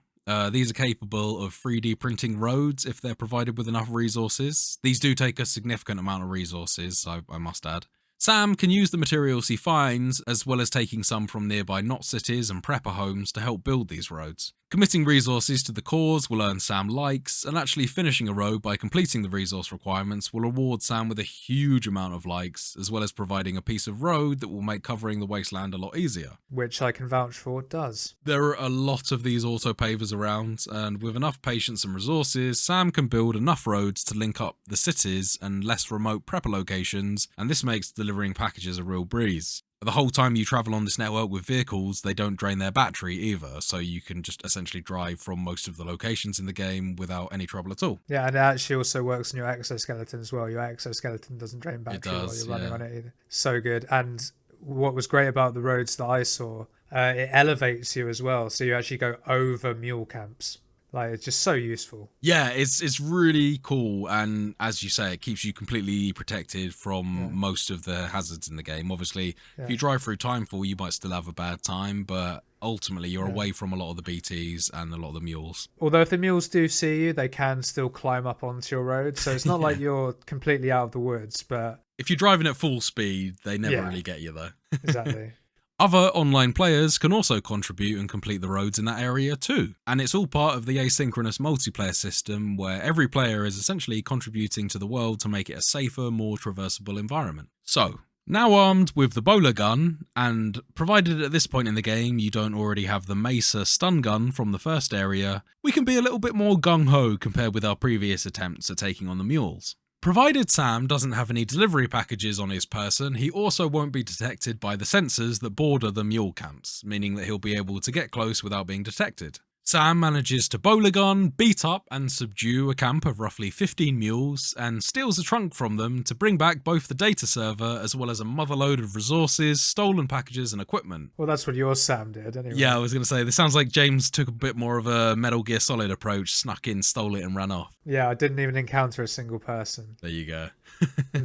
These are capable of 3D printing roads if they're provided with enough resources. These do take a significant amount of resources, I must add. Sam can use the materials he finds, as well as taking some from nearby knot cities and prepper homes to help build these roads. Committing resources to the cause will earn Sam likes, and actually finishing a road by completing the resource requirements will reward Sam with a huge amount of likes, as well as providing a piece of road that will make covering the wasteland a lot easier. Which I can vouch for does. There are a lot of these auto-pavers around, and with enough patience and resources, Sam can build enough roads to link up the cities and less remote prepper locations, and this makes delivering packages a real breeze. The whole time you travel on this network with vehicles, they don't drain their battery either, so you can just essentially drive from most of the locations in the game without any trouble at all. Yeah, and it actually also works on your exoskeleton as well. Your exoskeleton doesn't drain battery while you're running on it either. So good. And what was great about the roads that I saw, it elevates you as well, so you actually go over mule camps. Like, it's just so useful. Yeah, it's really cool, and as you say, it keeps you completely protected from most of the hazards in the game. Obviously, if you drive through Timefall, you might still have a bad time, but ultimately you're away from a lot of the BTs and a lot of the mules. Although if the mules do see you, they can still climb up onto your road, so it's not like you're completely out of the woods, but... If you're driving at full speed, they never really get you, though. Exactly. Other online players can also contribute and complete the roads in that area too, and it's all part of the asynchronous multiplayer system where every player is essentially contributing to the world to make it a safer, more traversable environment. So, now armed with the bowler gun, and provided at this point in the game you don't already have the Mesa stun gun from the first area, we can be a little bit more gung-ho compared with our previous attempts at taking on the mules. Provided Sam doesn't have any delivery packages on his person, he also won't be detected by the sensors that border the mule camps, meaning that he'll be able to get close without being detected. Sam manages to bowler gun, beat up and subdue a camp of roughly 15 mules, and steals a trunk from them to bring back both the data server as well as a motherload of resources, stolen packages and equipment. Well, that's what your Sam did anyway. Yeah, I was going to say, this sounds like James took a bit more of a Metal Gear Solid approach, snuck in, stole it and ran off. Yeah, I didn't even encounter a single person. There you go.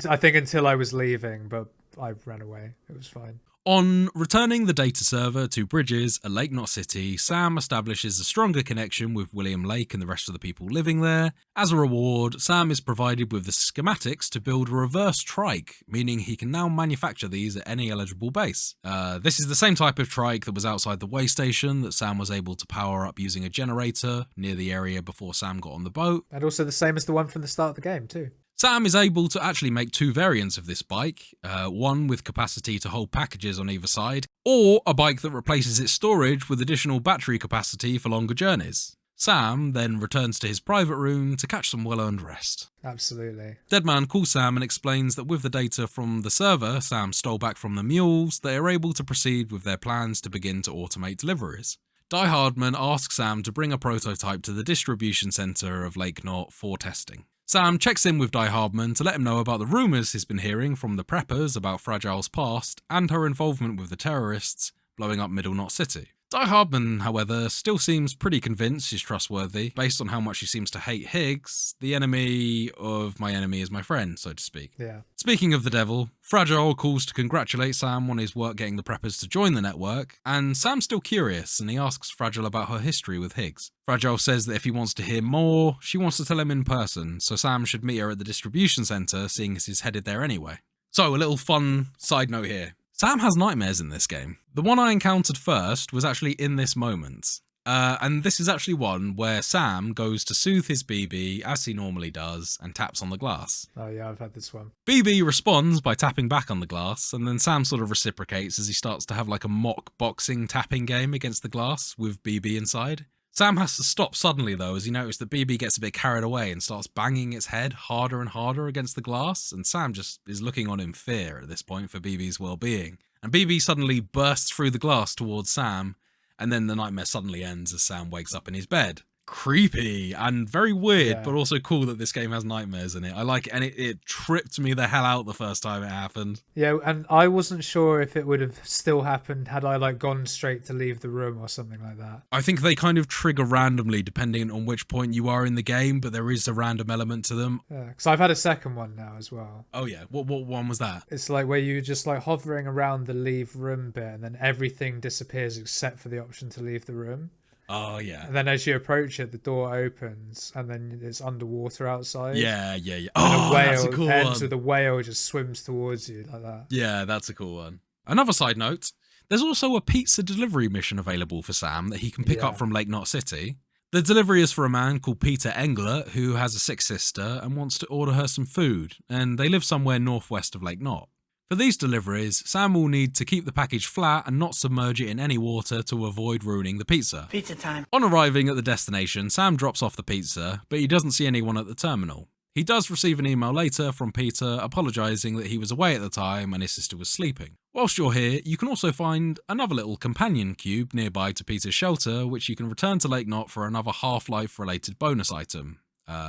I think until I was leaving, but I ran away. It was fine. On returning the data server to Bridges at Lake Knot City, Sam establishes a stronger connection with William Lake and the rest of the people living there. As a reward, Sam is provided with the schematics to build a reverse trike, meaning he can now manufacture these at any eligible base. This is the same type of trike that was outside the way station that Sam was able to power up using a generator near the area before Sam got on the boat. And also the same as the one from the start of the game too. Sam is able to actually make 2 variants of this bike, one with capacity to hold packages on either side, or a bike that replaces its storage with additional battery capacity for longer journeys. Sam then returns to his private room to catch some well-earned rest. Absolutely. Deadman calls Sam and explains that with the data from the server Sam stole back from the mules, they are able to proceed with their plans to begin to automate deliveries. Die Hardman asks Sam to bring a prototype to the distribution centre of Lake Knot for testing. Sam checks in with Die Hardman to let him know about the rumours he's been hearing from the preppers about Fragile's past and her involvement with the terrorists blowing up Middle Knot City. Die Hardman, however, still seems pretty convinced she's trustworthy, based on how much she seems to hate Higgs, the enemy of my enemy is my friend, so to speak. Yeah. Speaking of the devil, Fragile calls to congratulate Sam on his work getting the preppers to join the network, and Sam's still curious, and he asks Fragile about her history with Higgs. Fragile says that if he wants to hear more, she wants to tell him in person, so Sam should meet her at the distribution centre, seeing as he's headed there anyway. So, a little fun side note here. Sam has nightmares in this game. The one I encountered first was actually in this moment. And this is actually one where Sam goes to soothe his BB as he normally does and taps on the glass. Oh yeah, I've had this one. BB responds by tapping back on the glass, and then Sam sort of reciprocates as he starts to have like a mock boxing tapping game against the glass with BB inside. Sam has to stop suddenly though as he notices that BB gets a bit carried away and starts banging its head harder and harder against the glass, and Sam just is looking on in fear at this point for BB's well-being. And BB suddenly bursts through the glass towards Sam, and then the nightmare suddenly ends as Sam wakes up in his bed. Creepy and very weird, Yeah. but also cool that this game has nightmares in it. I like it, and it tripped me the hell out the first time it happened. Yeah, and I wasn't sure if it would have still happened had I like gone straight to leave the room or something like that. I think they kind of trigger randomly depending on which point you are in the game, but there is a random element to them. Yeah, because I've had a second one now as well. Oh yeah, what one was that? It's like where you just like hovering around the leave room bit and then everything disappears except for the option to leave the room. Oh yeah. And then as you approach it, the door opens and then it's underwater outside. Yeah. And Oh, a whale that's a cool ends one. with a whale just swims towards you like that. Yeah, that's a cool one. Another side note, there's also a pizza delivery mission available for Sam that he can pick up from Lake Knot City. The delivery is for a man called Peter Engler, who has a sick sister and wants to order her some food, and they live somewhere northwest of Lake Knot. For these deliveries, Sam will need to keep the package flat and not submerge it in any water to avoid ruining the pizza. Pizza time. On arriving at the destination, Sam drops off the pizza, but he doesn't see anyone at the terminal. He does receive an email later from Peter apologising that he was away at the time and his sister was sleeping. Whilst you're here, you can also find another little companion cube nearby to Peter's shelter, which you can return to Lake Knot for another Half-Life related bonus item.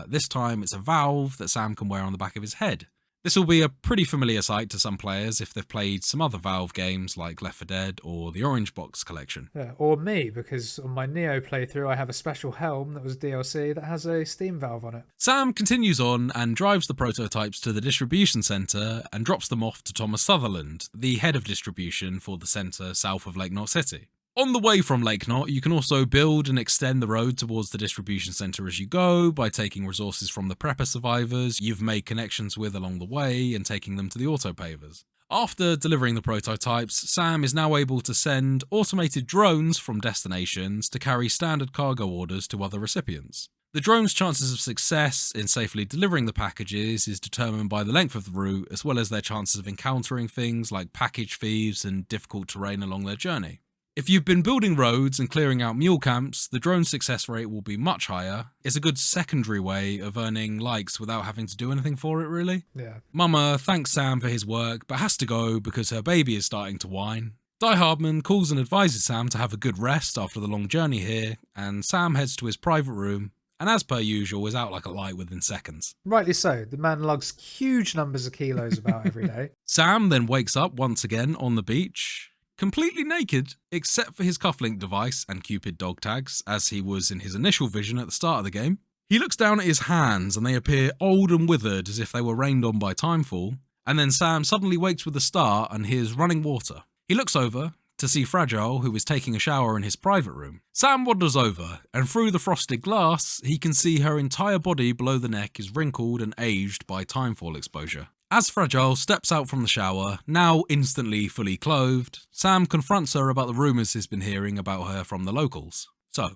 This time it's a valve that Sam can wear on the back of his head. This will be a pretty familiar sight to some players if they've played some other Valve games like Left 4 Dead or the Orange Box collection. Yeah, or me, because on my Neo playthrough I have a special helm that was DLC that has a steam valve on it. Sam continues on and drives the prototypes to the distribution centre and drops them off to Thomas Sutherland, the head of distribution for the centre south of Lake Knot City. On the way from Lake Knot, you can also build and extend the road towards the distribution centre as you go by taking resources from the prepper survivors you've made connections with along the way and taking them to the autopavers. After delivering the prototypes, Sam is now able to send automated drones from destinations to carry standard cargo orders to other recipients. The drone's chances of success in safely delivering the packages is determined by the length of the route as well as their chances of encountering things like package thieves and difficult terrain along their journey. If you've been building roads and clearing out mule camps, the drone success rate will be much higher. It's a good secondary way of earning likes without having to do anything for it, really. Yeah. Mama thanks Sam for his work, but has to go because her baby is starting to whine. Die Hardman calls and advises Sam to have a good rest after the long journey here, and Sam heads to his private room, and as per usual is out like a light within seconds. Rightly so. The man lugs huge numbers of kilos about every day. Sam then wakes up once again on the beach, completely naked, except for his cufflink device and Cupid dog tags, as he was in his initial vision at the start of the game. He looks down at his hands and they appear old and withered as if they were rained on by timefall, and then Sam suddenly wakes with a start and hears running water. He looks over to see Fragile, who is taking a shower in his private room. Sam wanders over, and through the frosted glass, he can see her entire body below the neck is wrinkled and aged by timefall exposure. As Fragile steps out from the shower, now instantly fully clothed, Sam confronts her about the rumours he's been hearing about her from the locals. So,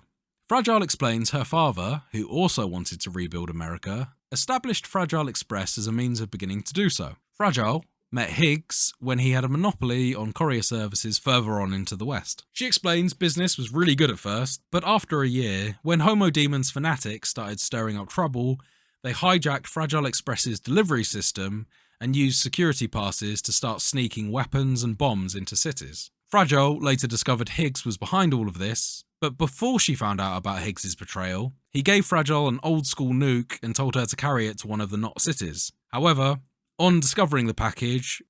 Fragile explains her father, who also wanted to rebuild America, established Fragile Express as a means of beginning to do so. Fragile met Higgs when he had a monopoly on courier services further on into the West. She explains business was really good at first, but after a year, when Homo Demons fanatics started stirring up trouble, they hijacked Fragile Express's delivery system and used security passes to start sneaking weapons and bombs into cities. Fragile later discovered Higgs was behind all of this, but before she found out about Higgs's betrayal, he gave Fragile an old-school nuke and told her to carry it to one of the Knot cities. However, on discovering the package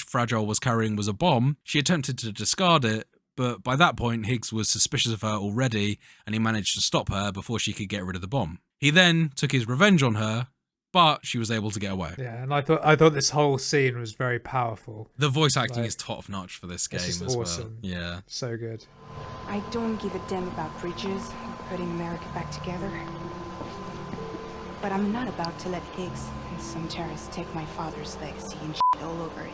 Fragile was carrying was a bomb, she attempted to discard it, but by that point Higgs was suspicious of her already, and he managed to stop her before she could get rid of the bomb. He then took his revenge on her, but she was able to get away. Yeah, and I thought this whole scene was very powerful. The voice acting is top notch for this game as awesome. well. Yeah. So good. I don't give a damn about bridges, putting America back together. But I'm not about to let Higgs and some terrorists take my father's legacy and shit all over it.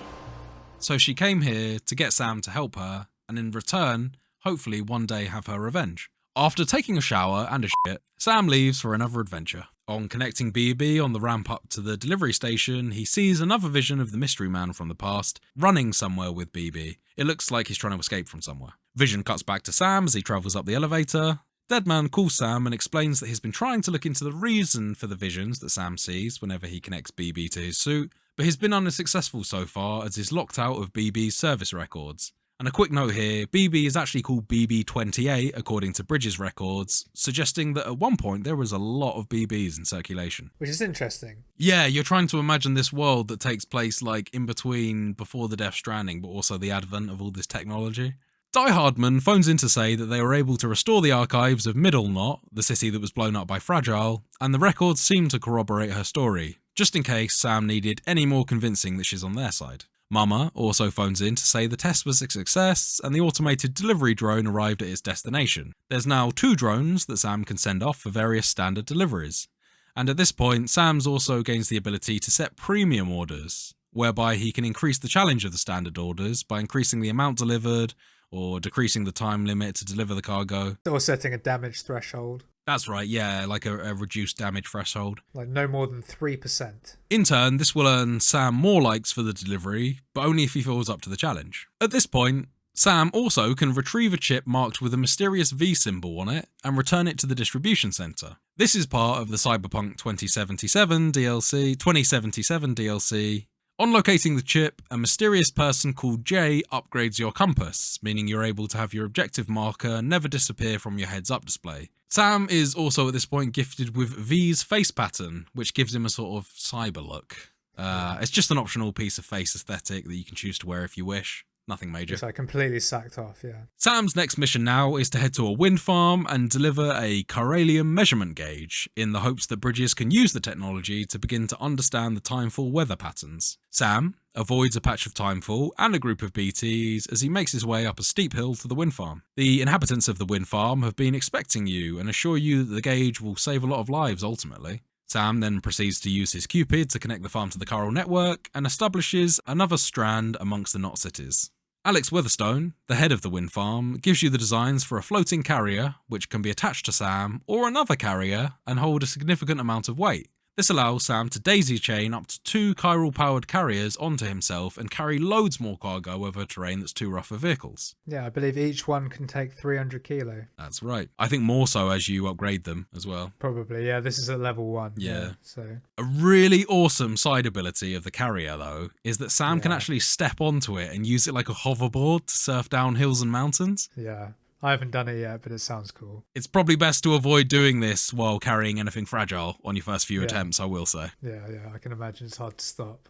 So she came here to get Sam to help her, and in return, hopefully one day have her revenge. After taking a shower and a shit, Sam leaves for another adventure. On connecting BB on the ramp up to the delivery station, he sees another vision of the mystery man from the past, running somewhere with BB. It looks like he's trying to escape from somewhere. Vision cuts back to Sam as he travels up the elevator. Deadman calls Sam and explains that he's been trying to look into the reason for the visions that Sam sees whenever he connects BB to his suit, but he's been unsuccessful so far as he's locked out of BB's service records. And a quick note here, BB is actually called BB-28 according to Bridges records, suggesting that at one point there was a lot of BBs in circulation. Which is interesting. Yeah, you're trying to imagine this world that takes place like in between before the Death Stranding, but also the advent of all this technology. Die Hardman phones in to say that they were able to restore the archives of Middle Knot, the city that was blown up by Fragile, and the records seem to corroborate her story, just in case Sam needed any more convincing that she's on their side. Mama also phones in to say the test was a success and the automated delivery drone arrived at its destination. There's now 2 drones that Sam can send off for various standard deliveries. And at this point, Sam's also gains the ability to set premium orders, whereby he can increase the challenge of the standard orders by increasing the amount delivered or decreasing the time limit to deliver the cargo. Or setting a damage threshold. That's right, yeah, like a reduced damage threshold. Like no more than 3%. In turn, this will earn Sam more likes for the delivery, but only if he falls up to the challenge. At this point, Sam also can retrieve a chip marked with a mysterious V symbol on it and return it to the distribution center. This is part of the Cyberpunk 2077 DLC. On locating the chip, a mysterious person called Jay upgrades your compass, meaning you're able to have your objective marker never disappear from your heads-up display. Sam is also at this point gifted with V's face pattern, which gives him a sort of cyber look. It's just an optional piece of face aesthetic that you can choose to wear if you wish. Nothing major. It's like completely sacked off, yeah. Sam's next mission now is to head to a wind farm and deliver a chiralium measurement gauge in the hopes that Bridges can use the technology to begin to understand the timefall weather patterns. Sam avoids a patch of timefall and a group of BTs as he makes his way up a steep hill to the wind farm. The inhabitants of the wind farm have been expecting you and assure you that the gauge will save a lot of lives ultimately. Sam then proceeds to use his Cupid to connect the farm to the chiral network and establishes another strand amongst the Knot cities. Alex Weatherstone, the head of the wind farm, gives you the designs for a floating carrier, which can be attached to Sam, or another carrier, and hold a significant amount of weight. This allows Sam to daisy chain up to 2 chiral-powered carriers onto himself and carry loads more cargo over terrain that's too rough for vehicles. Yeah, I believe each one can take 300 kilo. That's right. I think more so as you upgrade them as well. Probably, yeah. This is at level 1. Yeah. So a really awesome side ability of the carrier, though, is that Sam can actually step onto it and use it like a hoverboard to surf down hills and mountains. Yeah. I haven't done it yet, but it sounds cool. It's probably best to avoid doing this while carrying anything fragile on your first few attempts, I will say. Yeah, I can imagine it's hard to stop.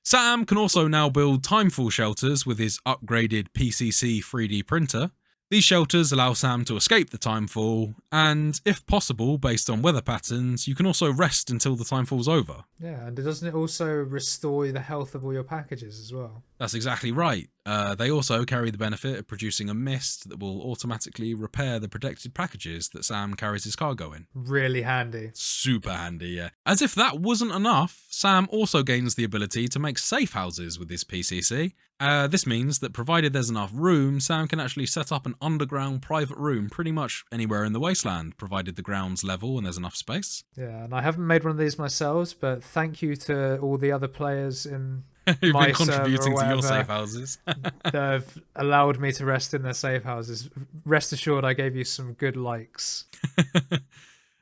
Sam can also now build timefall shelters with his upgraded PCC 3D printer. These shelters allow Sam to escape the timefall, and if possible, based on weather patterns, you can also rest until the timefall's over. Yeah, and doesn't it also restore the health of all your packages as well? That's exactly right. They also carry the benefit of producing a mist that will automatically repair the protected packages that Sam carries his cargo in. Really handy. Super handy, yeah. As if that wasn't enough, Sam also gains the ability to make safe houses with his PCC. This means that provided there's enough room, Sam can actually set up an underground private room pretty much anywhere in the wasteland, provided the ground's level and there's enough space. Yeah, and I haven't made one of these myself, but thank you to all the other players in Who've my been contributing server or to your whatever safe houses. that have allowed me to rest in their safe houses. Rest assured, I gave you some good likes.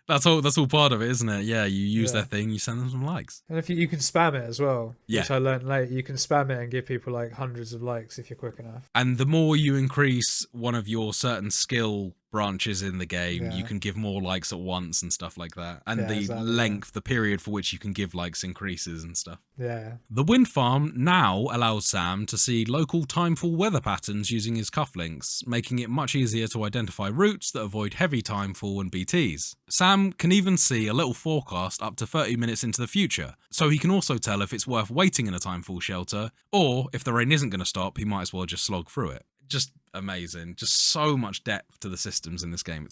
That's all part of it, isn't it? Yeah, you use Yeah. their thing, you send them some likes. And if you can spam it as well, Yeah. which I learned late, you can spam it and give people like hundreds of likes if you're quick enough. And the more you increase one of your certain skill branches in the game, you Yeah. can give more likes at once and stuff like that. And Yeah, the exactly, yeah. length, the period for which you can give likes increases and stuff. Yeah. The wind farm now allows Sam to see local timefall weather patterns using his cufflinks, making it much easier to identify routes that avoid heavy timefall and BTs. Sam can even see a little forecast up to 30 minutes into the future, so he can also tell if it's worth waiting in a timefall shelter, or if the rain isn't going to stop, he might as well just slog through it. Just amazing. Just so much depth to the systems in this game.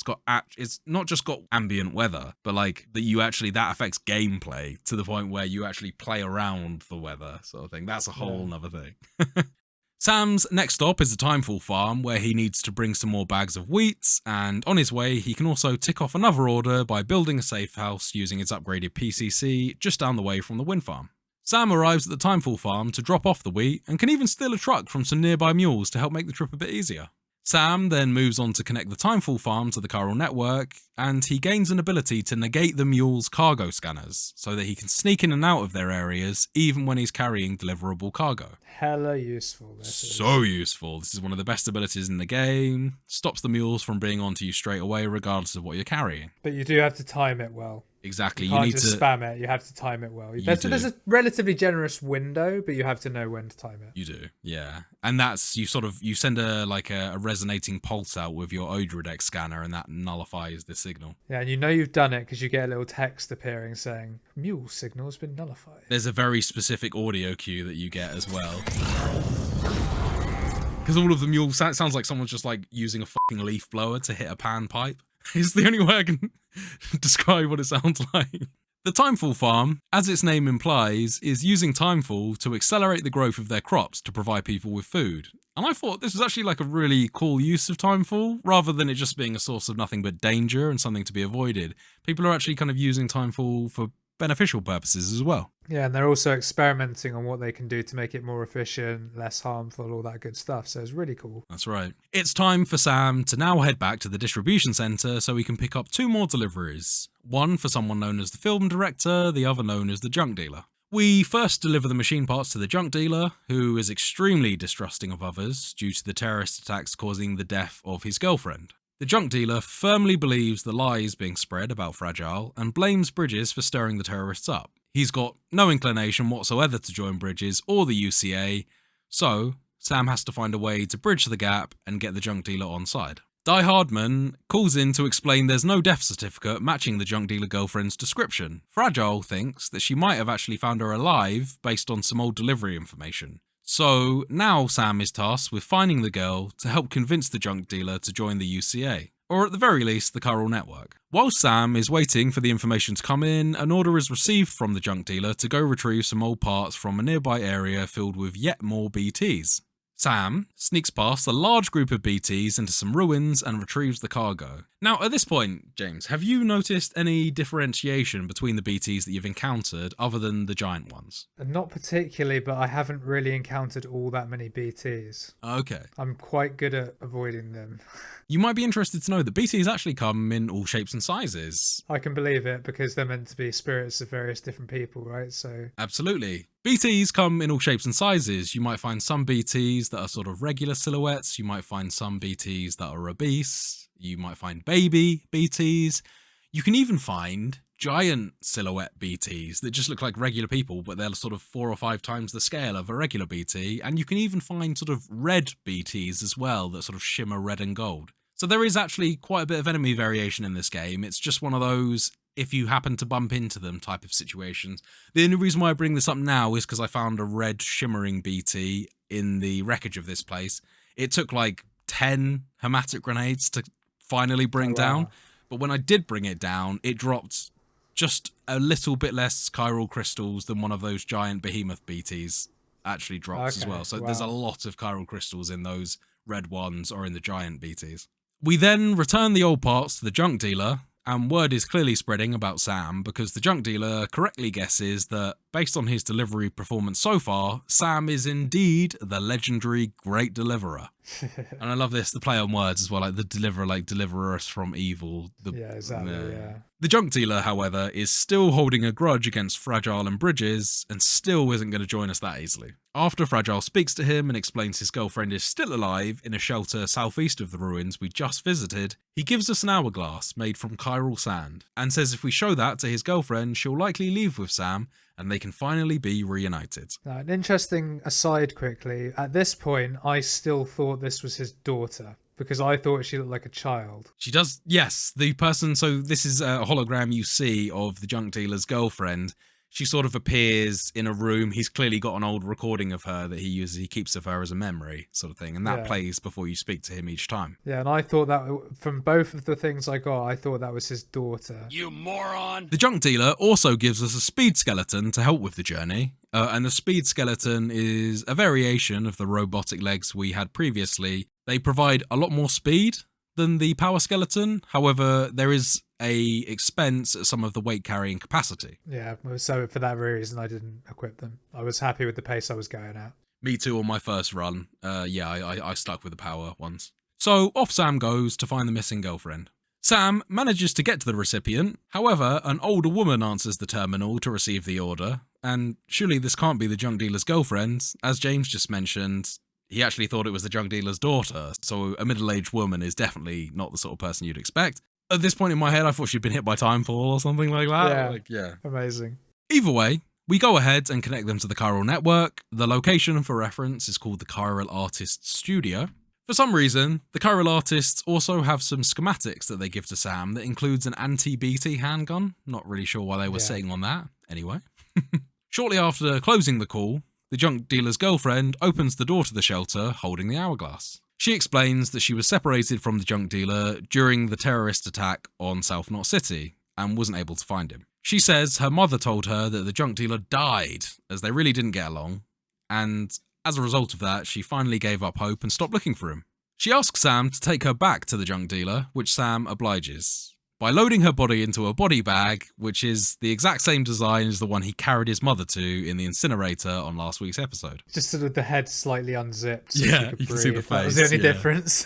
It's not just got ambient weather, but like that affects gameplay to the point where you actually play around the weather sort of thing. That's a whole nother thing. Sam's next stop is the Timefall farm, where he needs to bring some more bags of wheat, and on his way he can also tick off another order by building a safe house using his upgraded PCC just down the way from the wind farm. Sam arrives at the Timefall farm to drop off the wheat and can even steal a truck from some nearby mules to help make the trip a bit easier. Sam then moves on to connect the Timefall farm to the chiral network, and he gains an ability to negate the mule's cargo scanners so that he can sneak in and out of their areas even when he's carrying deliverable cargo. Hella useful. This is. So useful. This is one of the best abilities in the game. Stops the mules from being onto you straight away regardless of what you're carrying. But you do have to time it well. Exactly. You You need need just to spam it. You have to time it well. You There's do. a relatively generous window, but you have to know when to time it. You do, yeah. And that's, you send a resonating pulse out with your Odrodex scanner, and that nullifies the signal. Yeah, and you know you've done it because you get a little text appearing saying, mule signal has been nullified. There's a very specific audio cue that you get as well. Because all of the mules, sounds like someone's just like using a fucking leaf blower to hit a pan pipe. It's the only way I can describe what it sounds like. The Timefall farm, as its name implies, is using Timefall to accelerate the growth of their crops to provide people with food. And I thought this was actually like a really cool use of Timefall, rather than it just being a source of nothing but danger and something to be avoided. People are actually kind of using Timefall for beneficial purposes as well. Yeah, and they're also experimenting on what they can do to make it more efficient, less harmful, all that good stuff. So it's really cool. That's right. It's time for Sam to now head back to the distribution centre so he can pick up 2 more deliveries. One for someone known as the film director, the other known as the junk dealer. We first deliver the machine parts to the junk dealer, who is extremely distrusting of others due to the terrorist attacks causing the death of his girlfriend. The junk dealer firmly believes the lies being spread about Fragile and blames Bridges for stirring the terrorists up. He's got no inclination whatsoever to join Bridges or the UCA, so Sam has to find a way to bridge the gap and get the junk dealer on side. Die Hardman calls in to explain there's no death certificate matching the junk dealer girlfriend's description. Fragile thinks that she might have actually found her alive based on some old delivery information. So now Sam is tasked with finding the girl to help convince the junk dealer to join the UCA, or at the very least the chiral network. While Sam is waiting for the information to come in, an order is received from the junk dealer to go retrieve some old parts from a nearby area filled with yet more BTs. Sam sneaks past a large group of BTs into some ruins and retrieves the cargo. Now, at this point, James, have you noticed any differentiation between the BTs that you've encountered other than the giant ones? Not particularly, but I haven't really encountered all that many BTs. Okay. I'm quite good at avoiding them. You might be interested to know that BTs actually come in all shapes and sizes. I can believe it because they're meant to be spirits of various different people, right? So Absolutely. BTs come in all shapes and sizes. You might find some BTs that are sort of regular silhouettes. You might find some BTs that are obese. You might find baby BTs. You can even find giant silhouette BTs that just look like regular people, but they're sort of 4 or 5 times the scale of a regular BT. And you can even find sort of red BTs as well that sort of shimmer red and gold. So there is actually quite a bit of enemy variation in this game. It's just one of those, if you happen to bump into them type of situations. The only reason why I bring this up now is because I found a red shimmering BT in the wreckage of this place. It took like 10 hematic grenades to finally bring down. But when I did bring it down, it dropped just a little bit less chiral crystals than one of those giant behemoth BTs actually drops as well. So there's a lot of chiral crystals in those red ones or in the giant BTs. We then return the old parts to the junk dealer, and word is clearly spreading about Sam because the junk dealer correctly guesses that, based on his delivery performance so far, Sam is indeed the legendary Great Deliverer. And I love this, the play on words as well, like the deliverer, like deliver us from evil. Yeah, exactly, yeah. The junk dealer, however, is still holding a grudge against Fragile and Bridges and still isn't going to join us that easily. After Fragile speaks to him and explains his girlfriend is still alive in a shelter southeast of the ruins we just visited, he gives us an hourglass made from chiral sand and says if we show that to his girlfriend, she'll likely leave with Sam and they can finally be reunited. Now, an interesting aside quickly. At this point, I still thought this was his daughter because I thought she looked like a child. She does, yes. The person, so this is a hologram you see of the junk dealer's girlfriend. She sort of appears in a room. He's clearly got an old recording of her that he uses. He keeps of her as a memory sort of thing. And that plays before you speak to him each time. Yeah, and I thought that from both of the things I got, I thought that was his daughter. You moron! The junk dealer also gives us a speed skeleton to help with the journey. And the speed skeleton is a variation of the robotic legs we had previously. They provide a lot more speed than the power skeleton. However, there is a expense at some of the weight carrying capacity. Yeah, so for that reason, I didn't equip them. I was happy with the pace I was going at. Me too on my first run. I stuck with the power ones. So off Sam goes to find the missing girlfriend. Sam manages to get to the recipient. However, an older woman answers the terminal to receive the order. And surely this can't be the junk dealer's girlfriend. As James just mentioned, he actually thought it was the junk dealer's daughter. So a middle-aged woman is definitely not the sort of person you'd expect. At this point in my head, I thought she'd been hit by timefall or something like that. Yeah. Amazing. Either way, we go ahead and connect them to the chiral network. The location for reference is called the Chiral Artist's Studio. For some reason, the chiral artists also have some schematics that they give to Sam that includes an anti-BT handgun. Not really sure why they were sitting on that. Anyway. Shortly after closing the call, the junk dealer's girlfriend opens the door to the shelter holding the hourglass. She explains that she was separated from the junk dealer during the terrorist attack on South Knot City and wasn't able to find him. She says her mother told her that the junk dealer died as they really didn't get along, and as a result of that, she finally gave up hope and stopped looking for him. She asks Sam to take her back to the junk dealer, which Sam obliges, by loading her body into a body bag, which is the exact same design as the one he carried his mother to in the incinerator on last week's episode. Just sort of the head slightly unzipped. So Yeah, you you can see the face. That was the only difference.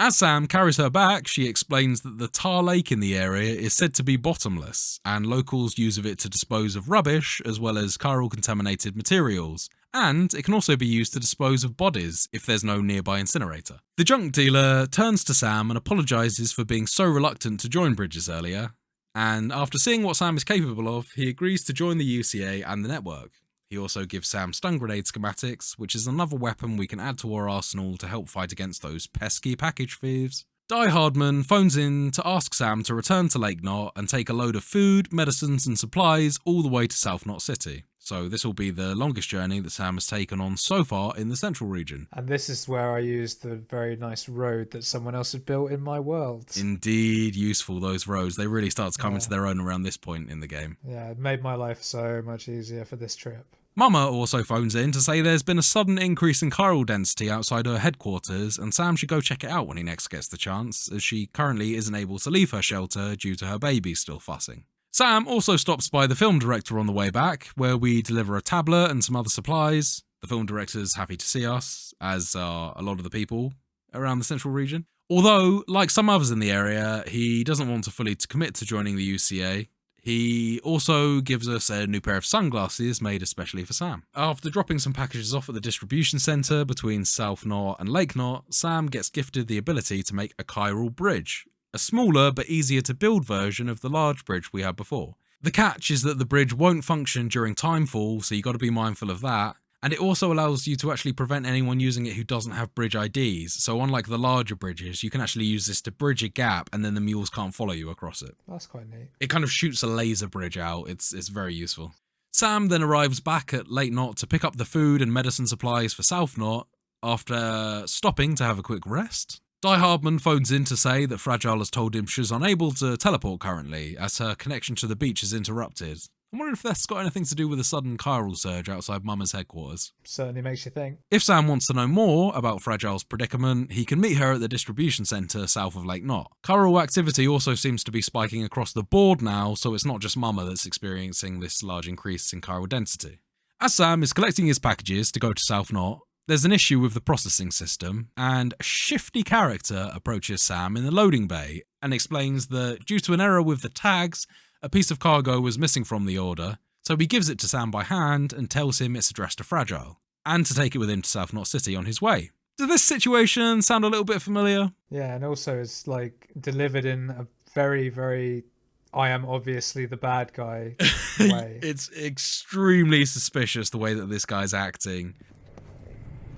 As Sam carries her back, she explains that the tar lake in the area is said to be bottomless, and locals use of it to dispose of rubbish as well as chiral contaminated materials. And it can also be used to dispose of bodies if there's no nearby incinerator. The junk dealer turns to Sam and apologises for being so reluctant to join Bridges earlier, and after seeing what Sam is capable of, he agrees to join the UCA and the network. He also gives Sam stun grenade schematics, which is another weapon we can add to our arsenal to help fight against those pesky package thieves. Die Hardman phones in to ask Sam to return to Lake Knot and take a load of food, medicines and supplies all the way to South Knot City. So this will be the longest journey that Sam has taken on so far in the central region. And this is where I used the very nice road that someone else had built in my world. Indeed useful, those roads. They really start to come into their own around this point in the game. Yeah, it made my life so much easier for this trip. Mama also phones in to say there's been a sudden increase in chiral density outside her headquarters and Sam should go check it out when he next gets the chance, as she currently isn't able to leave her shelter due to her baby still fussing. Sam also stops by the film director on the way back, where we deliver a tablet and some other supplies. The film director's happy to see us, as are a lot of the people around the central region. Although, like some others in the area, he doesn't want to fully commit to joining the UCA. He also gives us a new pair of sunglasses made especially for Sam. After dropping some packages off at the distribution centre between South Knot and Lake Knot, Sam gets gifted the ability to make a chiral bridge, a smaller but easier to build version of the large bridge we had before. The catch is that the bridge won't function during timefall, so you got to be mindful of that. And it also allows you to actually prevent anyone using it who doesn't have bridge IDs. So unlike the larger bridges, you can actually use this to bridge a gap and then the mules can't follow you across it. That's quite neat. It kind of shoots a laser bridge out. It's very useful. Sam then arrives back at Lake Knot to pick up the food and medicine supplies for South Knot after stopping to have a quick rest. Die Hardman phones in to say that Fragile has told him she's unable to teleport currently as her connection to the beach is interrupted. I wonder if that's got anything to do with a sudden chiral surge outside Mama's headquarters. Certainly makes you think. If Sam wants to know more about Fragile's predicament, he can meet her at the distribution centre south of Lake Knot. Chiral activity also seems to be spiking across the board now, so it's not just Mama that's experiencing this large increase in chiral density. As Sam is collecting his packages to go to South Knot, there's an issue with the processing system, and a shifty character approaches Sam in the loading bay and explains that due to an error with the tags, a piece of cargo was missing from the order, so he gives it to Sam by hand and tells him it's addressed to Fragile, and to take it with him to South Knot City on his way. Does this situation sound a little bit familiar? Yeah, and also it's like delivered in a very, very I am obviously the bad guy way. It's extremely suspicious the way that this guy's acting.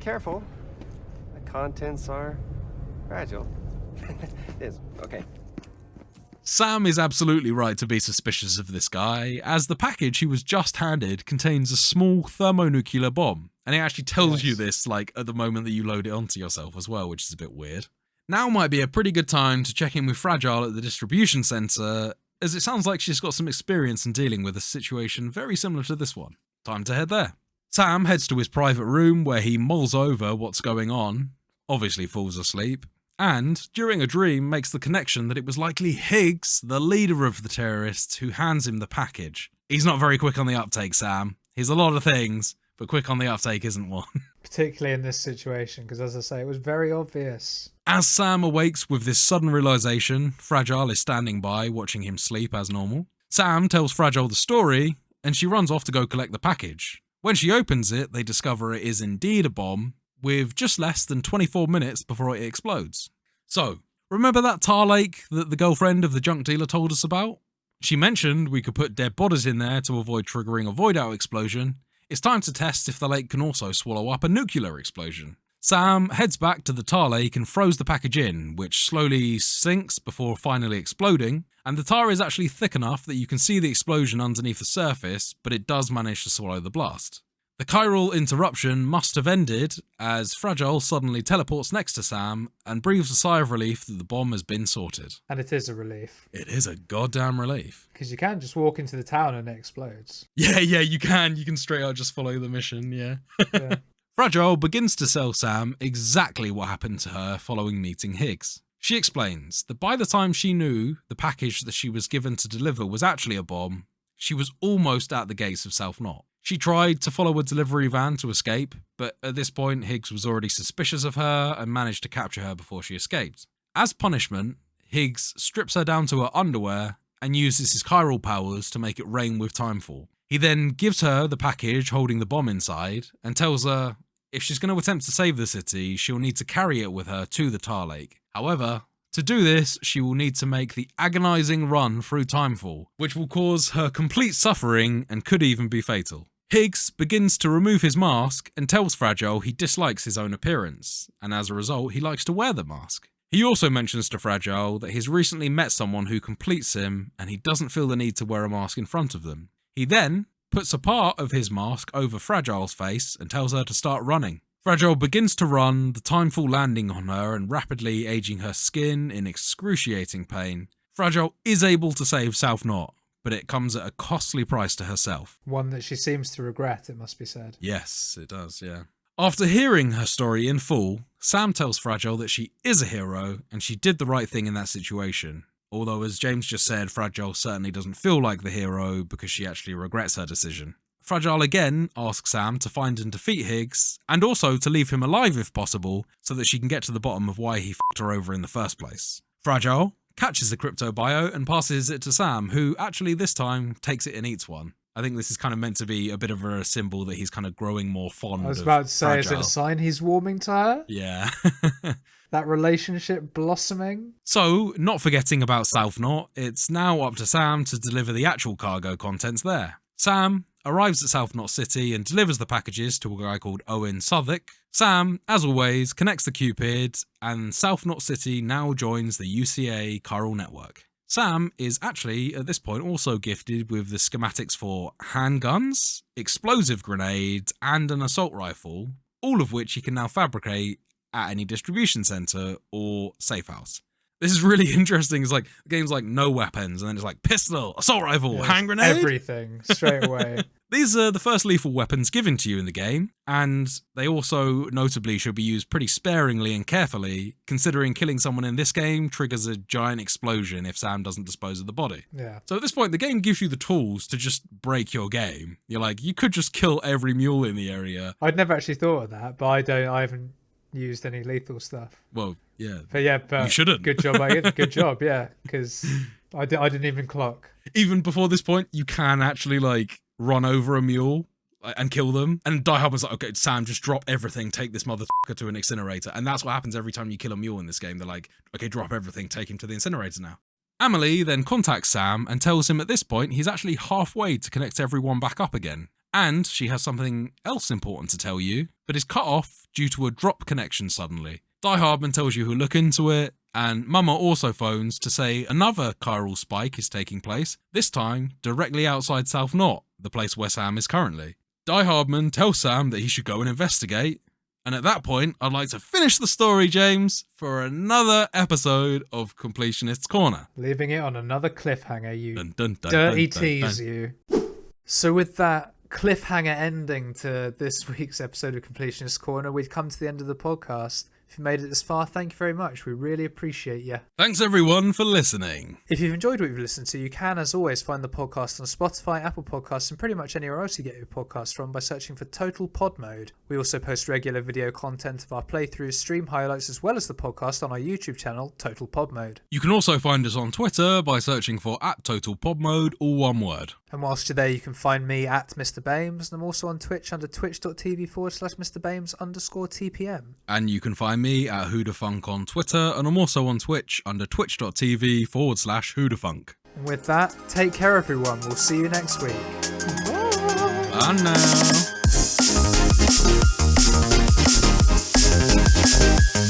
Careful. The contents are fragile. Okay. Sam is absolutely right to be suspicious of this guy, as the package he was just handed contains a small thermonuclear bomb, and it actually tells you this like at the moment that you load it onto yourself as well, which is a bit weird. Now might be a pretty good time to check in with Fragile at the distribution centre, as it sounds like she's got some experience in dealing with a situation very similar to this one. Time to head there. Sam heads to his private room where he mulls over what's going on, obviously falls asleep, and, during a dream, makes the connection that it was likely Higgs, the leader of the terrorists, who hands him the package. He's not very quick on the uptake, Sam. He's a lot of things, but quick on the uptake isn't one. Particularly in this situation, because as I say, it was very obvious. As Sam awakes with this sudden realization, Fragile is standing by, watching him sleep as normal. Sam tells Fragile the story, and she runs off to go collect the package. When she opens it, they discover it is indeed a bomb, with just less than 24 minutes before it explodes. So, remember that tar lake that the girlfriend of the junk dealer told us about? She mentioned we could put dead bodies in there to avoid triggering a void-out explosion. It's time to test if the lake can also swallow up a nuclear explosion. Sam heads back to the tar lake and throws the package in, which slowly sinks before finally exploding, and the tar is actually thick enough that you can see the explosion underneath the surface, but it does manage to swallow the blast. The chiral interruption must have ended, as Fragile suddenly teleports next to Sam and breathes a sigh of relief that the bomb has been sorted. And it is a relief. It is a goddamn relief. Because you can just walk into the town and it explodes. Yeah, you can. You can straight out just follow the mission, yeah. Fragile begins to tell Sam exactly what happened to her following meeting Higgs. She explains that by the time she knew the package that she was given to deliver was actually a bomb, she was almost at the gates of South Knot. She tried to follow a delivery van to escape, but at this point Higgs was already suspicious of her and managed to capture her before she escaped. As punishment, Higgs strips her down to her underwear and uses his chiral powers to make it rain with timefall. He then gives her the package holding the bomb inside and tells her if she's going to attempt to save the city, she'll need to carry it with her to the tar lake. However, to do this, she will need to make the agonizing run through timefall, which will cause her complete suffering and could even be fatal. Higgs begins to remove his mask and tells Fragile he dislikes his own appearance, and as a result, he likes to wear the mask. He also mentions to Fragile that he's recently met someone who completes him, and he doesn't feel the need to wear a mask in front of them. He then puts a part of his mask over Fragile's face and tells her to start running. Fragile begins to run, the timefall landing on her and rapidly aging her skin in excruciating pain. Fragile is able to save South Knot, but it comes at a costly price to herself. One that she seems to regret, it must be said. Yes, it does, yeah. After hearing her story in full, Sam tells Fragile that she is a hero and she did the right thing in that situation. Although, as James just said, Fragile certainly doesn't feel like the hero because she actually regrets her decision. Fragile again asks Sam to find and defeat Higgs, and also to leave him alive if possible, so that she can get to the bottom of why he fucked her over in the first place. Fragile catches the crypto bio and passes it to Sam, who actually this time takes it and eats one. I think this is kind of meant to be a bit of a symbol that he's kind of growing more fond of. I was about to say, is it Fragile. a sign he's warming to her? Yeah. That relationship blossoming? So, not forgetting about South Knot, it's now up to Sam to deliver the actual cargo contents there. Sam arrives at South Knot City and delivers the packages to a guy called Owen Southwick. Sam, as always, connects the Cupid, and South Knot City now joins the UCA chiral network. Sam is actually, at this point, also gifted with the schematics for handguns, explosive grenades, and an assault rifle, all of which he can now fabricate at any distribution centre or safe house. This is really interesting. It's like, the game's like no weapons, and then it's like pistol, assault rifle, hand grenade. Everything, straight away. These are the first lethal weapons given to you in the game, and they also notably should be used pretty sparingly and carefully, considering killing someone in this game triggers a giant explosion if Sam doesn't dispose of the body. Yeah. So at this point, the game gives you the tools to just break your game. You're like, you could just kill every mule in the area. I'd never actually thought of that, but I haven't used any lethal stuff. Well, yeah. But you shouldn't. Good job, Ian. Good job, yeah, because I didn't even clock. Even before this point, you can actually, like, run over a mule and kill them. And Die Hard was like, okay, Sam, just drop everything, take this motherfucker to an incinerator. And that's what happens every time you kill a mule in this game. They're like, okay, drop everything, take him to the incinerator now. Amelie then contacts Sam and tells him at this point he's actually halfway to connect everyone back up again. And she has something else important to tell you, but is cut off due to a drop connection suddenly. Die Hardman tells you he'll look into it, and Mama also phones to say another chiral spike is taking place, this time directly outside South Knot, the place where Sam is currently. Die Hardman tells Sam that he should go and investigate, and at that point, I'd like to finish the story, James, for another episode of Completionists Corner. Leaving it on another cliffhanger, you Dun, dun, dun, dirty dun, dun, dun. tease, you. So with that cliffhanger ending to this week's episode of Completionist Corner, we've come to the end of the podcast. If you made it this far, thank you very much. We really appreciate you. Thanks everyone for listening. If you've enjoyed what you've listened to, you can, as always, find the podcast on Spotify, Apple Podcasts, and pretty much anywhere else you get your podcasts from by searching for Total Pod Mode. We also post regular video content of our playthroughs, stream highlights, as well as the podcast on our YouTube channel, Total Pod Mode. You can also find us on Twitter by searching for @TotalPodMode, all one word. And whilst you're there, you can find me at Mr. Bames, and I'm also on Twitch under twitch.tv/MrBames_TPM. And you can find me at whodahfunk on Twitter, and I'm also on Twitch under twitch.tv/whodahfunk. And with that, take care everyone. We'll see you next week. Bye now.